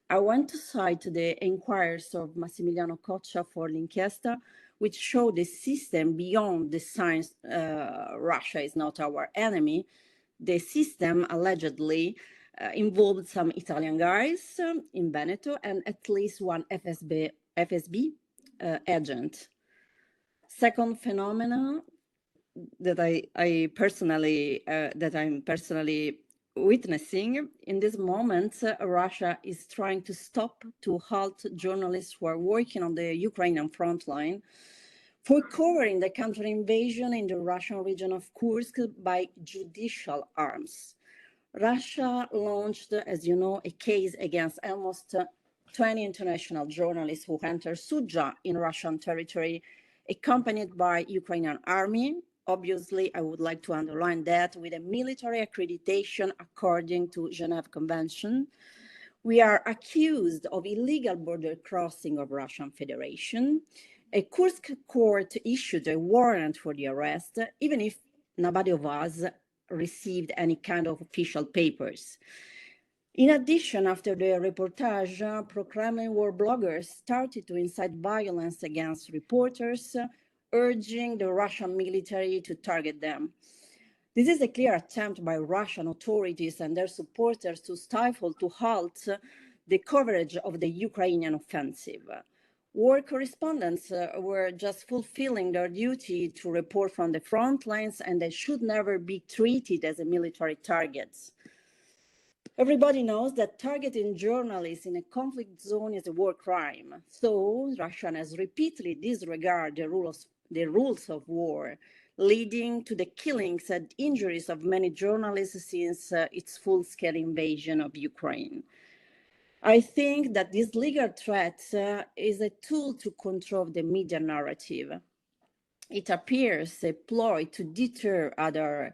I want to cite the inquiries of Massimiliano Coccia for l'Inchiesta, which show the system beyond the science Russia is not our enemy. The system allegedly involved some Italian guys in Veneto and at least one FSB agent. Second phenomenon that I'm personally witnessing in this moment, Russia is trying to halt journalists who are working on the Ukrainian front line for covering the counter invasion in the Russian region of Kursk by judicial arms. Russia launched, as you know, a case against almost 20 international journalists who entered Sudzha in Russian territory, accompanied by Ukrainian army. Obviously, I would like to underline that with a military accreditation according to Geneva Convention. We are accused of illegal border crossing of Russian Federation. A Kursk court issued a warrant for the arrest, even if nobody of us received any kind of official papers. In addition, after the reportage, pro-Kremlin war bloggers started to incite violence against reporters, urging the Russian military to target them. This is a clear attempt by Russian authorities and their supporters to stifle, to halt the coverage of the Ukrainian offensive. War correspondents were just fulfilling their duty to report from the front lines, and they should never be treated as a military targets. Everybody knows that targeting journalists in a conflict zone is a war crime. So Russia has repeatedly disregarded the rules of war, leading to the killings and injuries of many journalists since its full-scale invasion of Ukraine. I think that this legal threat is a tool to control the media narrative. It appears a ploy to deter other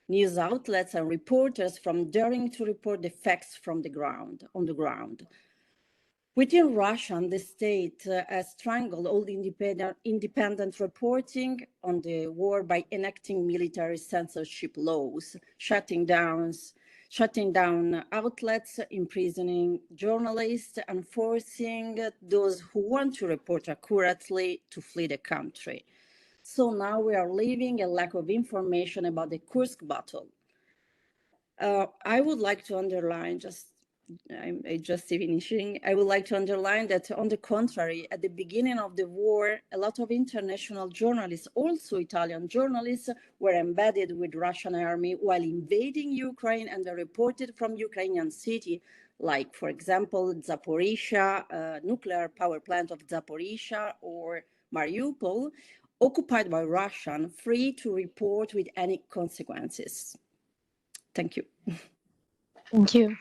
news outlets and reporters from daring to report the facts from the ground, on the ground. Within Russia, the state has strangled all independent reporting on the war by enacting military censorship laws, shutting down outlets, imprisoning journalists, and forcing those who want to report accurately to flee the country. So now we are living a lack of information about the Kursk battle. I would like to underline, I'm just finishing, I would like to underline that on the contrary, at the beginning of the war, a lot of international journalists, also Italian journalists, were embedded with Russian army while invading Ukraine, and they reported from Ukrainian city, like, for example, Zaporizhia, nuclear power plant of Zaporizhia, or Mariupol, occupied by Russian, free to report with any consequences. Thank you. Thank you.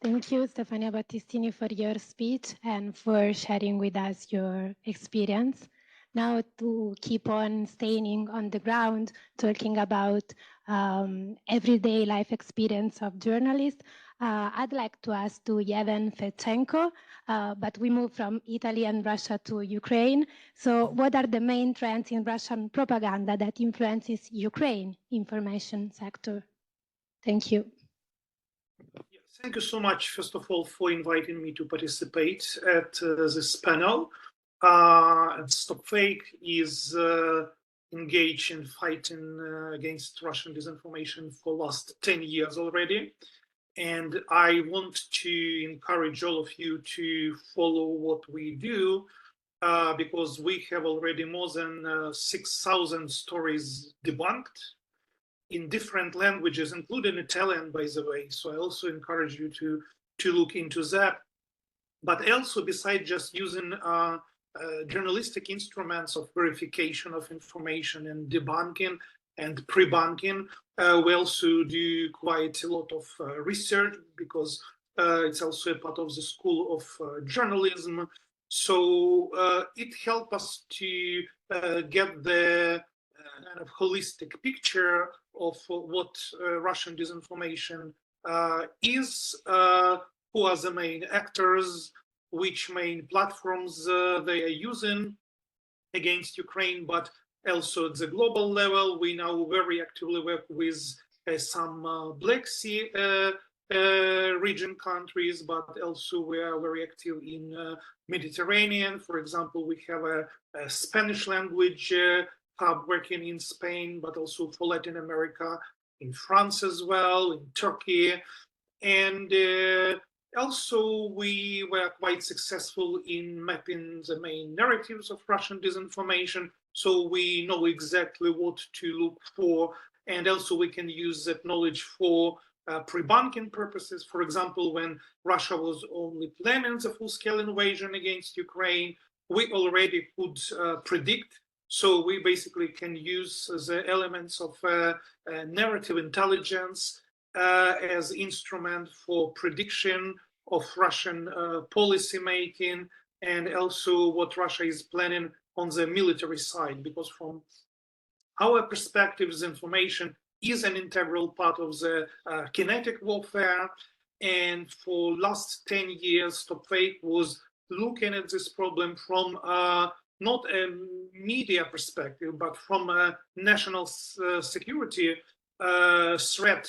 Thank you, Stefania Battistini, for your speech and for sharing with us your experience. Now, to keep on staying on the ground, talking about everyday life experience of journalists, I'd like to ask to Yevhen Fedchenko, but we move from Italy and Russia to Ukraine. So what are the main trends in Russian propaganda that influences Ukraine information sector? Thank you. Thank you so much, first of all, for inviting me to participate at this panel. Stop Fake is engaged in fighting against Russian disinformation for the last 10 years already. And I want to encourage all of you to follow what we do, because we have already more than 6,000 stories debunked in different languages, including Italian, by the way. So I also encourage you to look into that. But also, besides just using journalistic instruments of verification of information and debunking and pre-bunking, we also do quite a lot of research, because it's also a part of the school of journalism. So it helps us to get the kind of holistic picture of what Russian disinformation is, who are the main actors, which main platforms they are using against Ukraine, but also at the global level. We now very actively work with some Black Sea region countries, but also we are very active in Mediterranean. For example, we have a Spanish language hub working in Spain, but also for Latin America, in France as well, in Turkey. And also we were quite successful in mapping the main narratives of Russian disinformation. So we know exactly what to look for. And also we can use that knowledge for pre-bunking purposes. For example, when Russia was only planning the full-scale invasion against Ukraine, we already could predict. So we basically can use the elements of narrative intelligence as instrument for prediction of Russian policy making, and also what Russia is planning on the military side, because from our perspective, this information is an integral part of the kinetic warfare. And for last 10 years, Stop Fake was looking at this problem from not a media perspective, but from a national security threat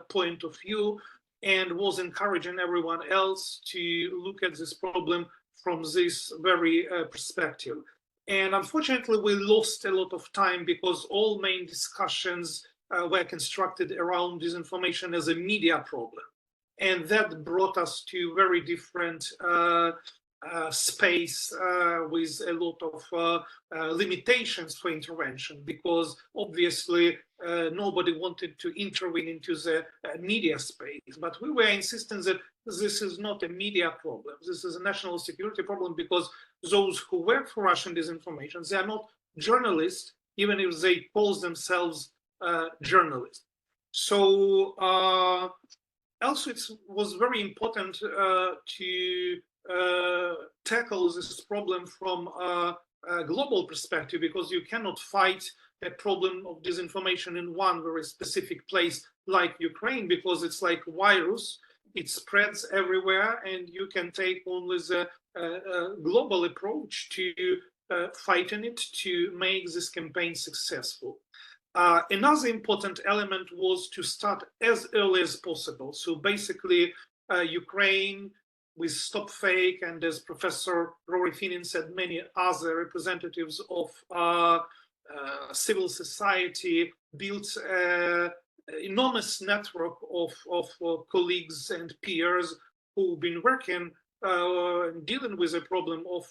point of view, and was encouraging everyone else to look at this problem from this very perspective. And unfortunately, we lost a lot of time because all main discussions were constructed around disinformation as a media problem. And that brought us to very different space with a lot of limitations for intervention, because obviously nobody wanted to intervene into the media space. But we were insisting that this is not a media problem. This is a national security problem, because those who work for Russian disinformation, they are not journalists, even if they call themselves journalists. So also it was very important to tackle this problem from a global perspective, because you cannot fight a problem of disinformation in one very specific place like Ukraine, because it's like virus. It spreads everywhere, and you can take only the global approach to fighting it to make this campaign successful. Another important element was to start as early as possible. So basically, Ukraine with Stop Fake, and as Professor Rory Finnin said, many other representatives of civil society built enormous network of colleagues and peers who've been working dealing with the problem of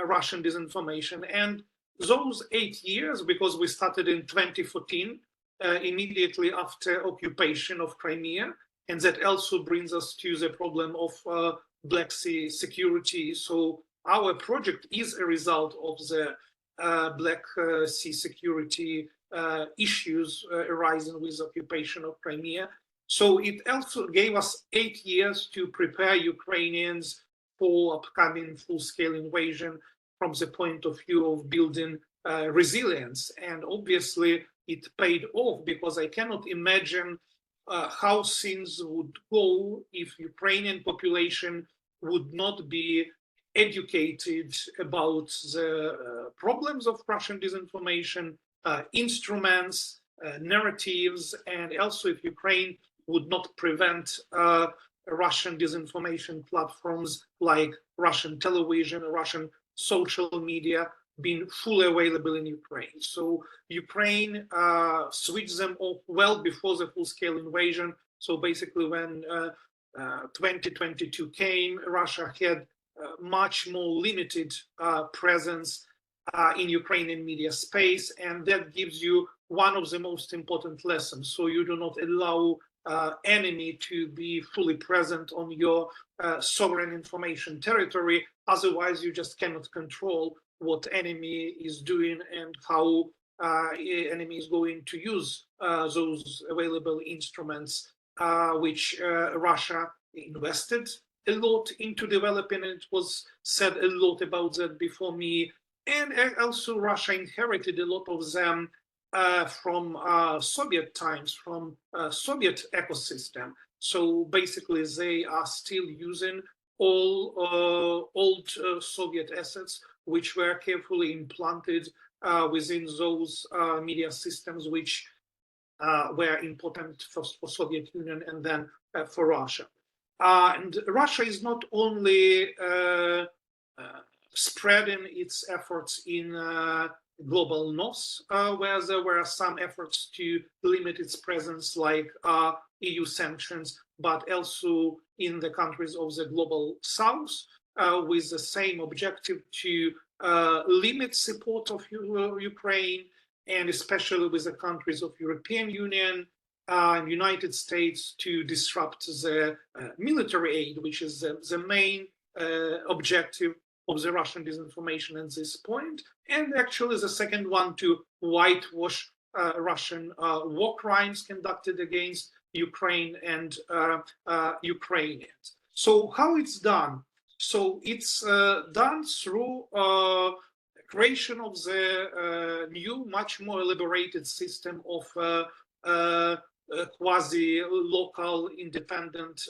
Russian disinformation. And those 8 years, because we started in 2014, immediately after occupation of Crimea, and that also brings us to the problem of Black Sea security. So our project is a result of the Black Sea security issues arising with occupation of Crimea. So it also gave us 8 years to prepare Ukrainians for upcoming full-scale invasion from the point of view of building resilience. And obviously it paid off, because I cannot imagine how things would go if Ukrainian population would not be educated about the problems of Russian disinformation, instruments, narratives, and also if Ukraine would not prevent Russian disinformation platforms like Russian television, Russian social media being fully available in Ukraine. So Ukraine switched them off well before the full-scale invasion. So basically when 2022 came, Russia had much more limited presence in Ukrainian media space, and that gives you one of the most important lessons. So you do not allow enemy to be fully present on your sovereign information territory. Otherwise, you just cannot control what enemy is doing and how enemy is going to use those available instruments, which Russia invested a lot into developing. It was said a lot about that before me. And also Russia inherited a lot of them from Soviet times, from Soviet ecosystem. So basically they are still using all old Soviet assets, which were carefully implanted within those media systems, which were important first for Soviet Union and then for Russia. And Russia is not only spreading its efforts in global north, where there were some efforts to limit its presence like EU sanctions, but also in the countries of the global south, with the same objective to limit support of Ukraine, and especially with the countries of European Union and United States, to disrupt the military aid, which is the main objective of the Russian disinformation at this point, and actually the second one to whitewash Russian war crimes conducted against Ukraine and Ukrainians. So how it's done? So it's done through creation of the new, much more elaborated system of quasi-local independent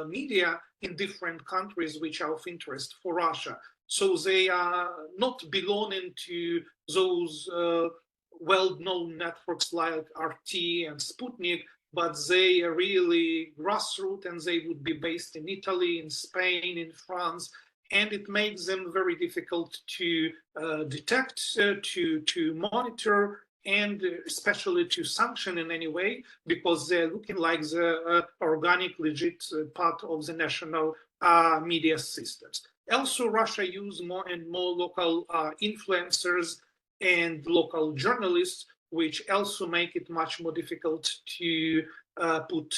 media in different countries which are of interest for Russia. So they are not belonging to those well-known networks like RT and Sputnik, but they are really grassroots, and they would be based in Italy, in Spain, in France, and it makes them very difficult to detect, to monitor, and especially to sanction in any way, because they're looking like the organic, legit part of the national media systems. Also, Russia uses more and more local influencers and local journalists, which also make it much more difficult to put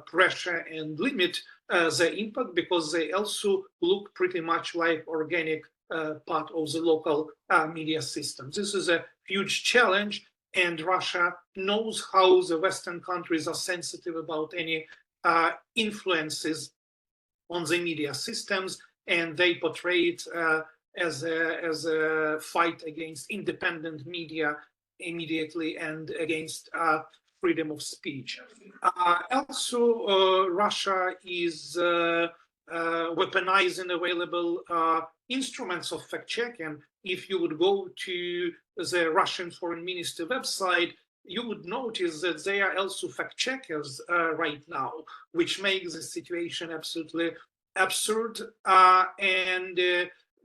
pressure and limit the impact, because they also look pretty much like organic part of the local media system. This is a huge challenge, and Russia knows how the Western countries are sensitive about any influences on the media systems, and they portray it as a fight against independent media immediately and against freedom of speech. Also, Russia is weaponizing available instruments of fact-checking. If you would go to the Russian Foreign Ministry website, you would notice that they are also fact-checkers right now, which makes the situation absolutely absurd.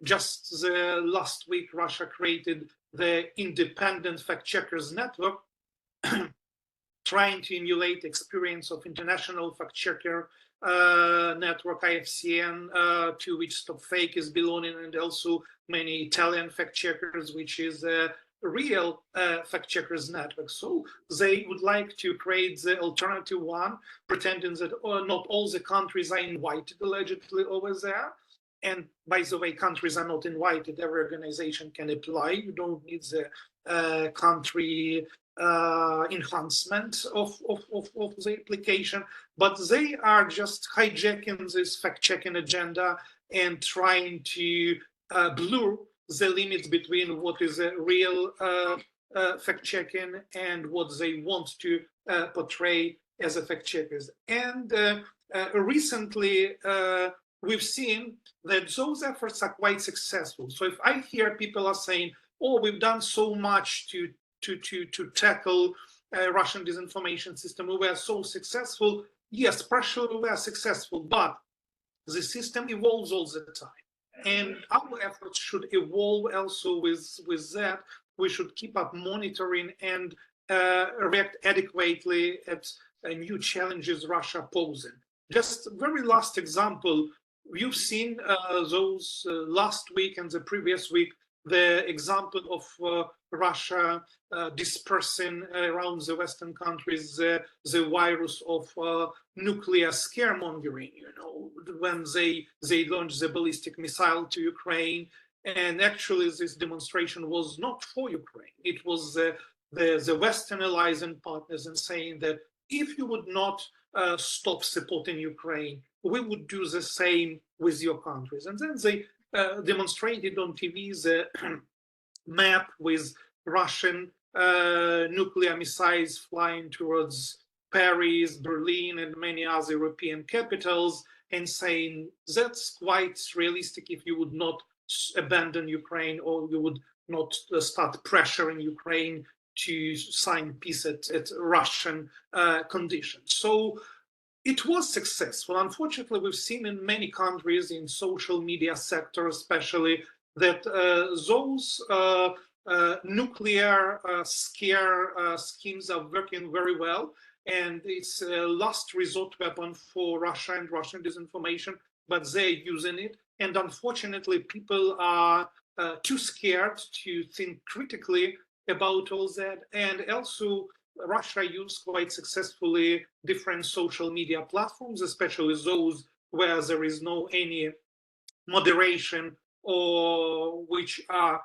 Just the last week, Russia created the Independent Fact-Checkers Network, trying to emulate experience of International Fact-Checker Network, IFCN, to which StopFake is belonging, and also many Italian fact-checkers, which is a real fact-checkers network. So they would like to create the alternative one, pretending that not all the countries are invited allegedly over there. And by the way, countries are not invited. Every organization can apply. You don't need the country enhancement of the application, but they are just hijacking this fact-checking agenda and trying to blur the limits between what is a real fact-checking and what they want to portray as a fact-checkers. And recently, we've seen that those efforts are quite successful. So if I hear people are saying, oh, we've done so much to tackle Russian disinformation system, we were so successful. Yes, partially we were successful, but the system evolves all the time. And our efforts should evolve also with that. We should keep up monitoring and react adequately at new challenges Russia posing. Just very last example, you've seen those last week and the previous week, the example of Russia dispersing around the Western countries the virus of nuclear scaremongering, you know, when they launched the ballistic missile to Ukraine. And actually this demonstration was not for Ukraine. It was the Western allies and partners, and saying that if you would not stop supporting Ukraine, we would do the same with your countries. And then they demonstrated on TV the map with Russian nuclear missiles flying towards Paris, Berlin, and many other European capitals, and saying that's quite realistic if you would not abandon Ukraine, or you would not start pressuring Ukraine to sign peace at Russian conditions. So it was successful. Unfortunately, we've seen in many countries in social media sector especially that those nuclear scare schemes are working very well, and it's a last resort weapon for Russia and Russian disinformation, but they're using it. And unfortunately, people are too scared to think critically about all that. And also, Russia used quite successfully different social media platforms, especially those where there is no any moderation or which are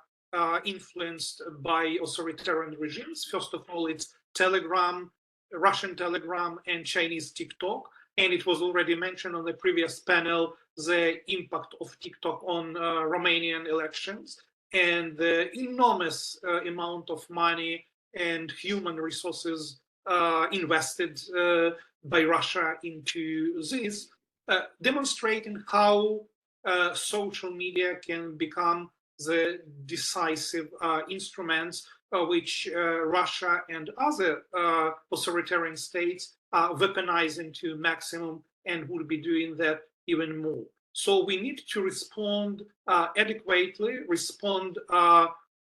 influenced by authoritarian regimes. First of all, it's Telegram, Russian Telegram, and Chinese TikTok. And it was already mentioned on the previous panel, the impact of TikTok on Romanian elections and the enormous amount of money and human resources invested by Russia into this, demonstrating how social media can become the decisive instruments which Russia and other authoritarian states are weaponizing to maximum, and will be doing that even more. So we need to respond adequately, respond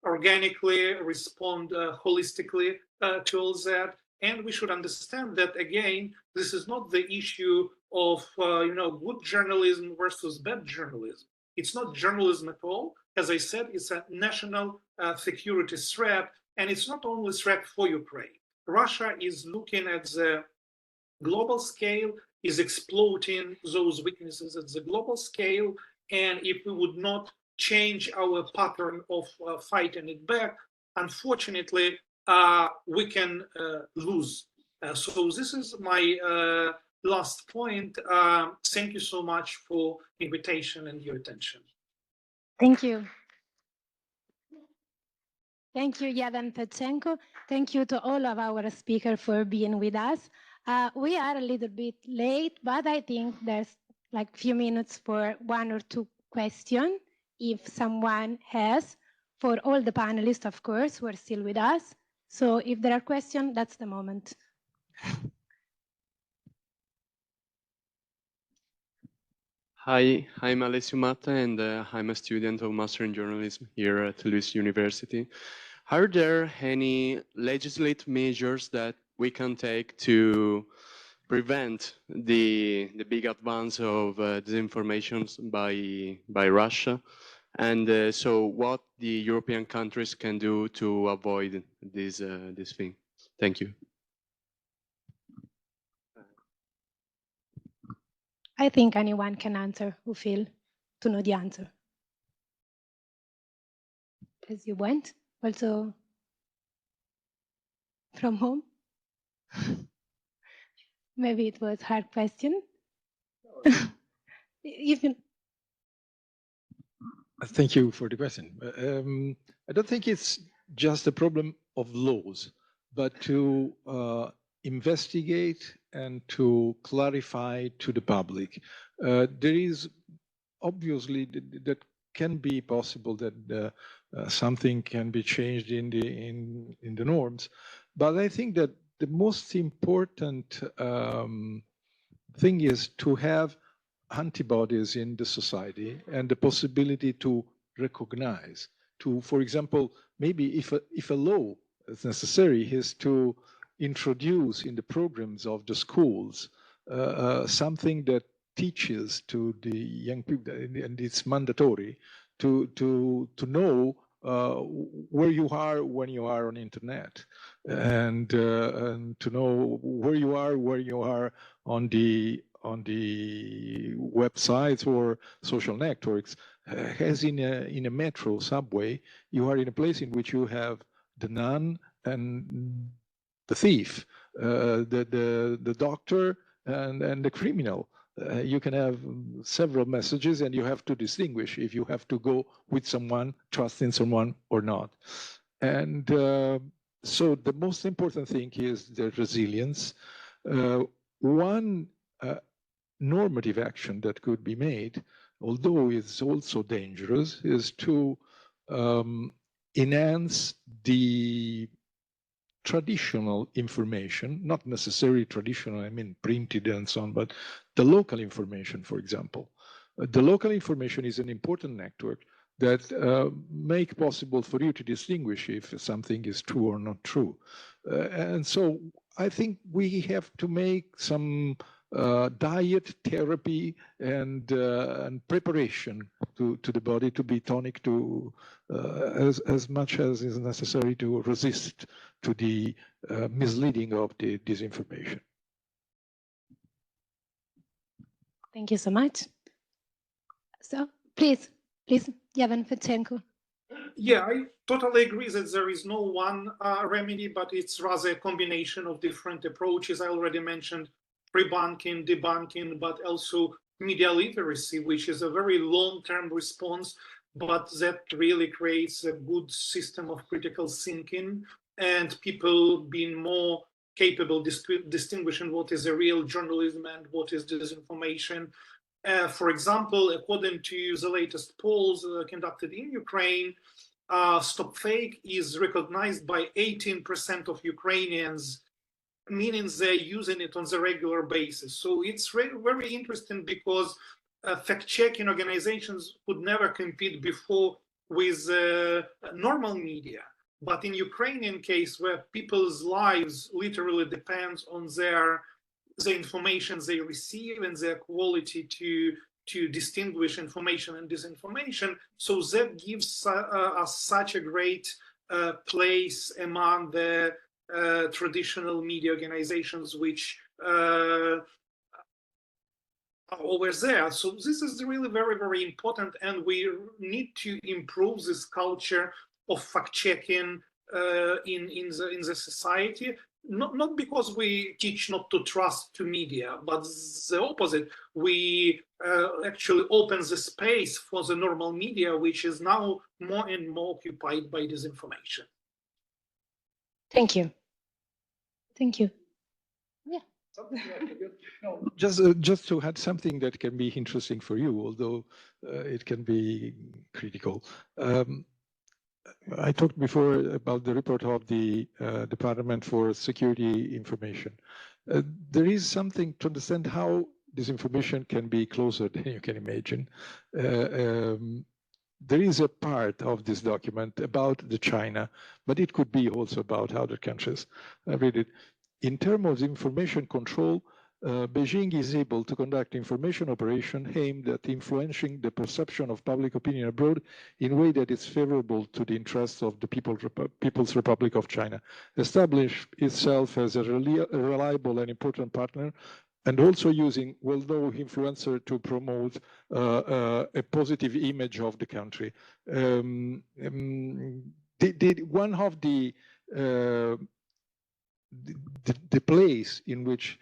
organically, respond holistically to all that. And we should understand that, again, this is not the issue of good journalism versus bad journalism. It's not journalism at all. As I said, it's a national security threat, and it's not only a threat for Ukraine. Russia is looking at the global scale, is exploiting those weaknesses at the global scale, and if we would not change our pattern of fighting it back, unfortunately, we can lose. So this is my last point. Thank you so much for invitation and your attention. Thank you. Thank you, Yavan Petchenko. Thank you to all of our speakers for being with us. We are a little bit late, but I think there's like a few minutes for one or two questions, if someone has, for all the panelists, of course, who are still with us. So if there are questions, that's the moment. Hi, I'm Alessio Matta, and I'm a student of Master in Journalism here at Lewis University. Are there any legislative measures that we can take to prevent the big advance of disinformation by Russia? And so what the European countries can do to avoid this thing? Thank you. I think anyone can answer who feel to know the answer. As you went, also from home? Maybe it was a hard question. Thank you for the question. I don't think it's just a problem of laws, but to investigate and to clarify to the public. There is obviously that can be possible that something can be changed in the norms, but I think that the most important thing is to have antibodies in the society and the possibility to recognize, to, for example, maybe if a law is necessary, is to introduce in the programs of the schools something that teaches to the young people, and it's mandatory to know where you are when you are on internet, and to know where you are on the websites or social networks. As in a metro subway, you are in a place in which you have the nun and the thief, the doctor and the criminal. You can have several messages, and you have to distinguish if you have to go with someone, trust in someone or not. And so the most important thing is the resilience. One normative action that could be made, although it's also dangerous, is to enhance the traditional information, not necessarily traditional, I mean printed and so on, but the local information, for example. The local information is an important network that make possible for you to distinguish if something is true or not true. And so I think we have to make some diet, therapy, and preparation to the body to be tonic to as much as is necessary to resist to the misleading of the disinformation. Thank you so much. So please, Yavan Petchenko. Yeah, I totally agree that there is no one remedy, but it's rather a combination of different approaches. I already mentioned pre-bunking, debunking, but also media literacy, which is a very long-term response, but that really creates a good system of critical thinking and people being more capable distinguishing what is a real journalism and what is disinformation. For example, according to the latest polls conducted in Ukraine, Stop Fake is recognized by 18% of Ukrainians, meaning they're using it on the regular basis. So it's very interesting because fact-checking organizations would never compete before with normal media. But in Ukrainian case, where people's lives literally depends on the information they receive and their quality to distinguish information and disinformation, so that gives us such a great place among the traditional media organizations which are always there. So this is really very, very important, and we need to improve this culture of fact-checking in the society. Not because we teach not to trust to media, but the opposite. We actually open the space for the normal media, which is now more and more occupied by disinformation. Thank you. Thank you. Yeah. Just to add something that can be interesting for you, although it can be critical. I talked before about the report of the Department for Security Information. There is something to understand how this information can be closer than you can imagine. There is a part of this document about the China, but it could be also about other countries. I read it. In terms of information control, Beijing is able to conduct information operation aimed at influencing the perception of public opinion abroad in a way that is favorable to the interests of the People's Republic of China, establish itself as a reliable and important partner, and also using well-known influencer to promote a positive image of the country. One of the place in which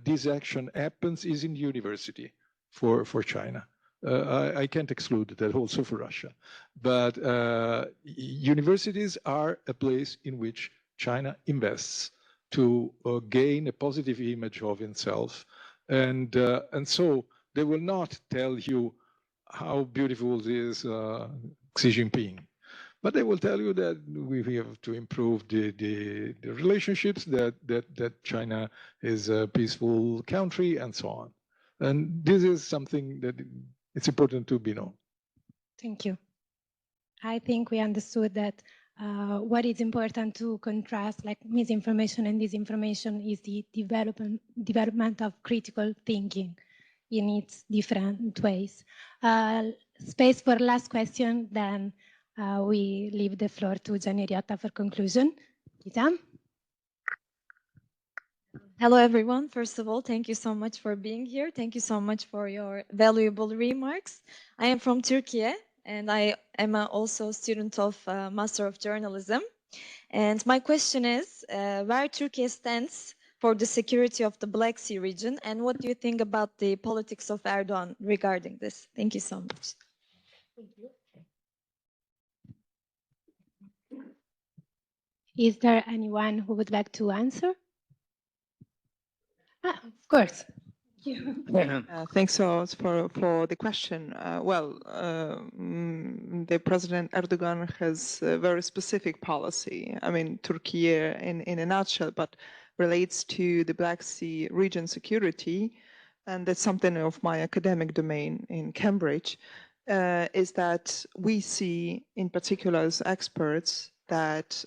this action happens is in university for China. I can't exclude that also for Russia. But universities are a place in which China invests to gain a positive image of itself. And so they will not tell you how beautiful is Xi Jinping. But they will tell you that we have to improve the relationships, that China is a peaceful country, and so on. And this is something that it's important to be known. Thank you. I think we understood that what is important to contrast like misinformation and disinformation is the development of critical thinking in its different ways. Space for last question, then we leave the floor to Gianni Riotta for conclusion. Lisa? Hello, everyone. First of all, thank you so much for being here. Thank you so much for your valuable remarks. I am from Turkey, and I am also a student of Master of Journalism. And my question is, where Turkey stands for the security of the Black Sea region, and what do you think about the politics of Erdogan regarding this? Thank you so much. Thank you. Is there anyone who would like to answer? Of course. Thanks so much for the question. The President Erdogan has a very specific policy. I mean, Turkey in a nutshell, but relates to the Black Sea region security, and that's something of my academic domain in Cambridge, is that we see, in particular as experts, that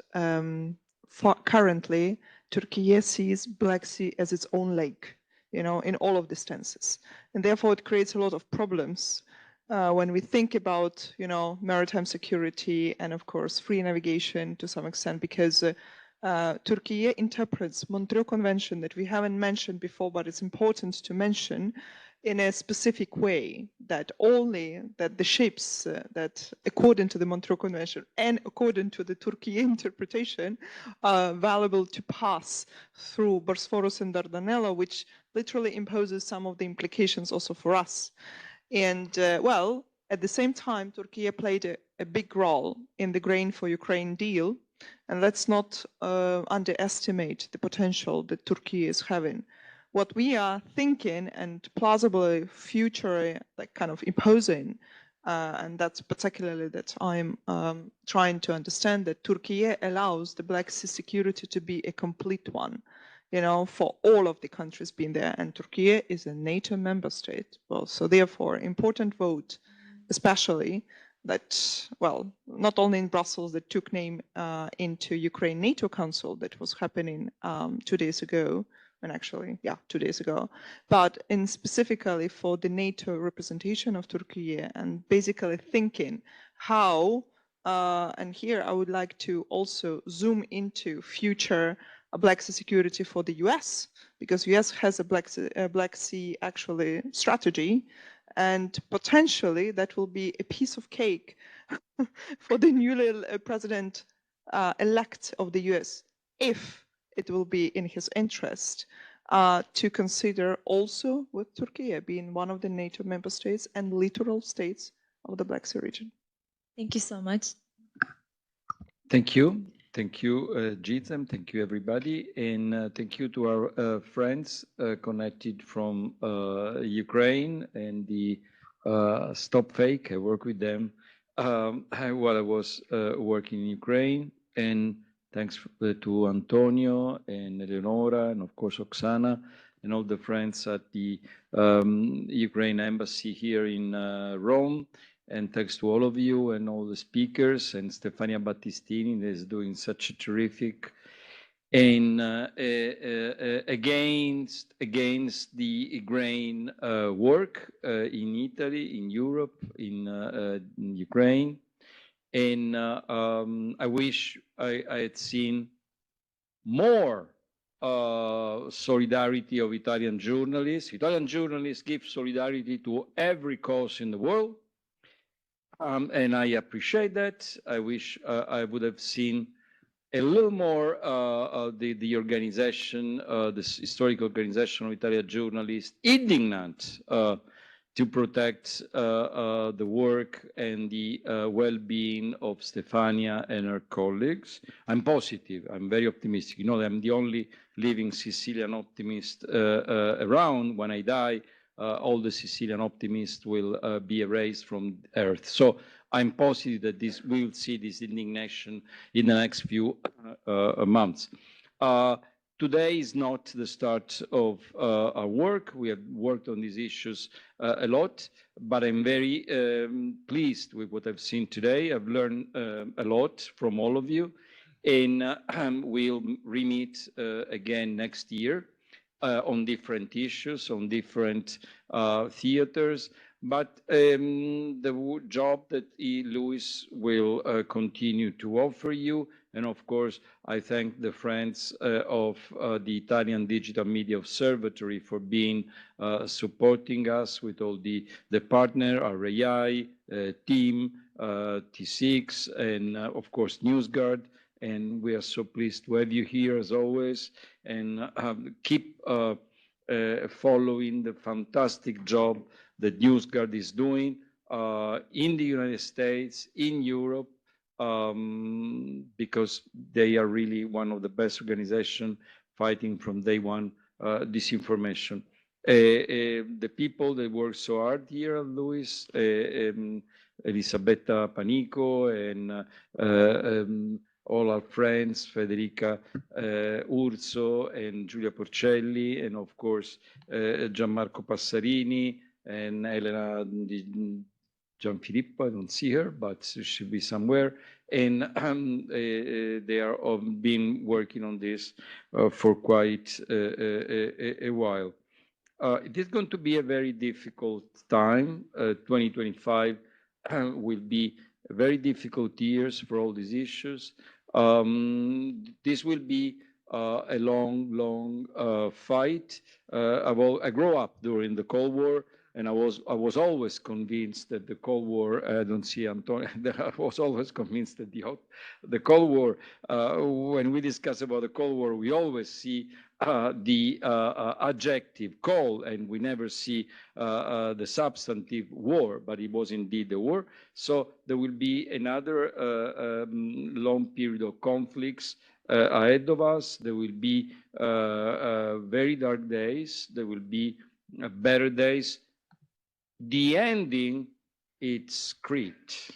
currently Turkey sees Black Sea as its own lake, you know, in all of the stances. And therefore it creates a lot of problems when we think about, you know, maritime security and of course free navigation to some extent, because Turkey interprets Montreux Convention that we haven't mentioned before, but it's important to mention, in a specific way, that only that the ships that according to the Montreux Convention and according to the Turkey interpretation are valuable to pass through Bosphorus and Dardanelles, which literally imposes some of the implications also for us. And at the same time, Turkey played a big role in the Grain for Ukraine deal, and let's not underestimate the potential that Turkey is having. What we are thinking and plausibly future like kind of imposing, and that's particularly that I'm trying to understand, that Turkey allows the Black Sea security to be a complete one. you know, for all of the countries being there, and Turkey is a NATO member state. Well, so therefore, important vote, especially that, well, not only in Brussels that took name into Ukraine NATO Council that was happening 2 days ago, and actually, yeah, 2 days ago, but in specifically for the NATO representation of Turkey, and basically thinking how, and here I would like to also zoom into future Black Sea security for the US, because US has a Black Sea actually strategy, and potentially that will be a piece of cake for the newly president elect of the US, if it will be in his interest to consider also with Turkey being one of the NATO member states and littoral states of the Black Sea region. Thank you so much. Thank you. Thank you, Gizem. Thank you, everybody. And thank you to our friends connected from Ukraine and the Stop Fake. I work with them while I was working in Ukraine. And thanks to Antonio and Eleonora and, of course, Oksana and all the friends at the Ukraine embassy here in Rome. And thanks to all of you and all the speakers, and Stefania Battistini that is doing such a terrific and against the grain work in Italy, in Europe, in Ukraine. And I wish I had seen more solidarity of Italian journalists. Italian journalists give solidarity to every cause in the world. And I appreciate that. I wish I would have seen a little more the organization, this historic organization of Italian journalists, indignant to protect the work and the well-being of Stefania and her colleagues. I'm positive. I'm very optimistic. You know, I'm the only living Sicilian optimist around. When I die, all the Sicilian optimists will be erased from earth. So I'm positive that we'll see this indignation in the next few months. Today is not the start of our work. We have worked on these issues a lot, but I'm very pleased with what I've seen today. I've learned a lot from all of you, and we'll re-meet again next year. On different issues, on different theaters, but the job that Luis will continue to offer you, and of course I thank the friends of the Italian Digital Media Observatory for being supporting us with all the partner, RAI, team, T6, and of course NewsGuard. And we are so pleased to have you here as always, and keep following the fantastic job that NewsGuard is doing in the United States, in Europe, because they are really one of the best organizations fighting from day one disinformation. The people that work so hard here, Luis, Elisabetta Panico, and all our friends, Federica Urso and Giulia Porcelli, and of course, Gianmarco Passarini and Elena Gianfilippo. I don't see her, but she should be somewhere. And they are all been working on this for quite a while. It is going to be a very difficult time. 2025 will be a very difficult years for all these issues. This will be a long fight. I grew up during the Cold War, and I was always convinced that the Cold War. I don't see Antonio. I was always convinced that the Cold War. When we discuss about the Cold War, we always see the adjective cold, and we never see the substantive war, but it was indeed a war. So there will be another long period of conflicts ahead of us. There will be very dark days. There will be better days. The ending, it's great.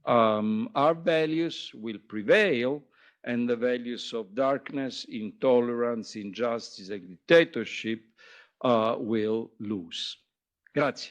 Our values will prevail, and the values of darkness, intolerance, injustice, and dictatorship will lose. Grazie.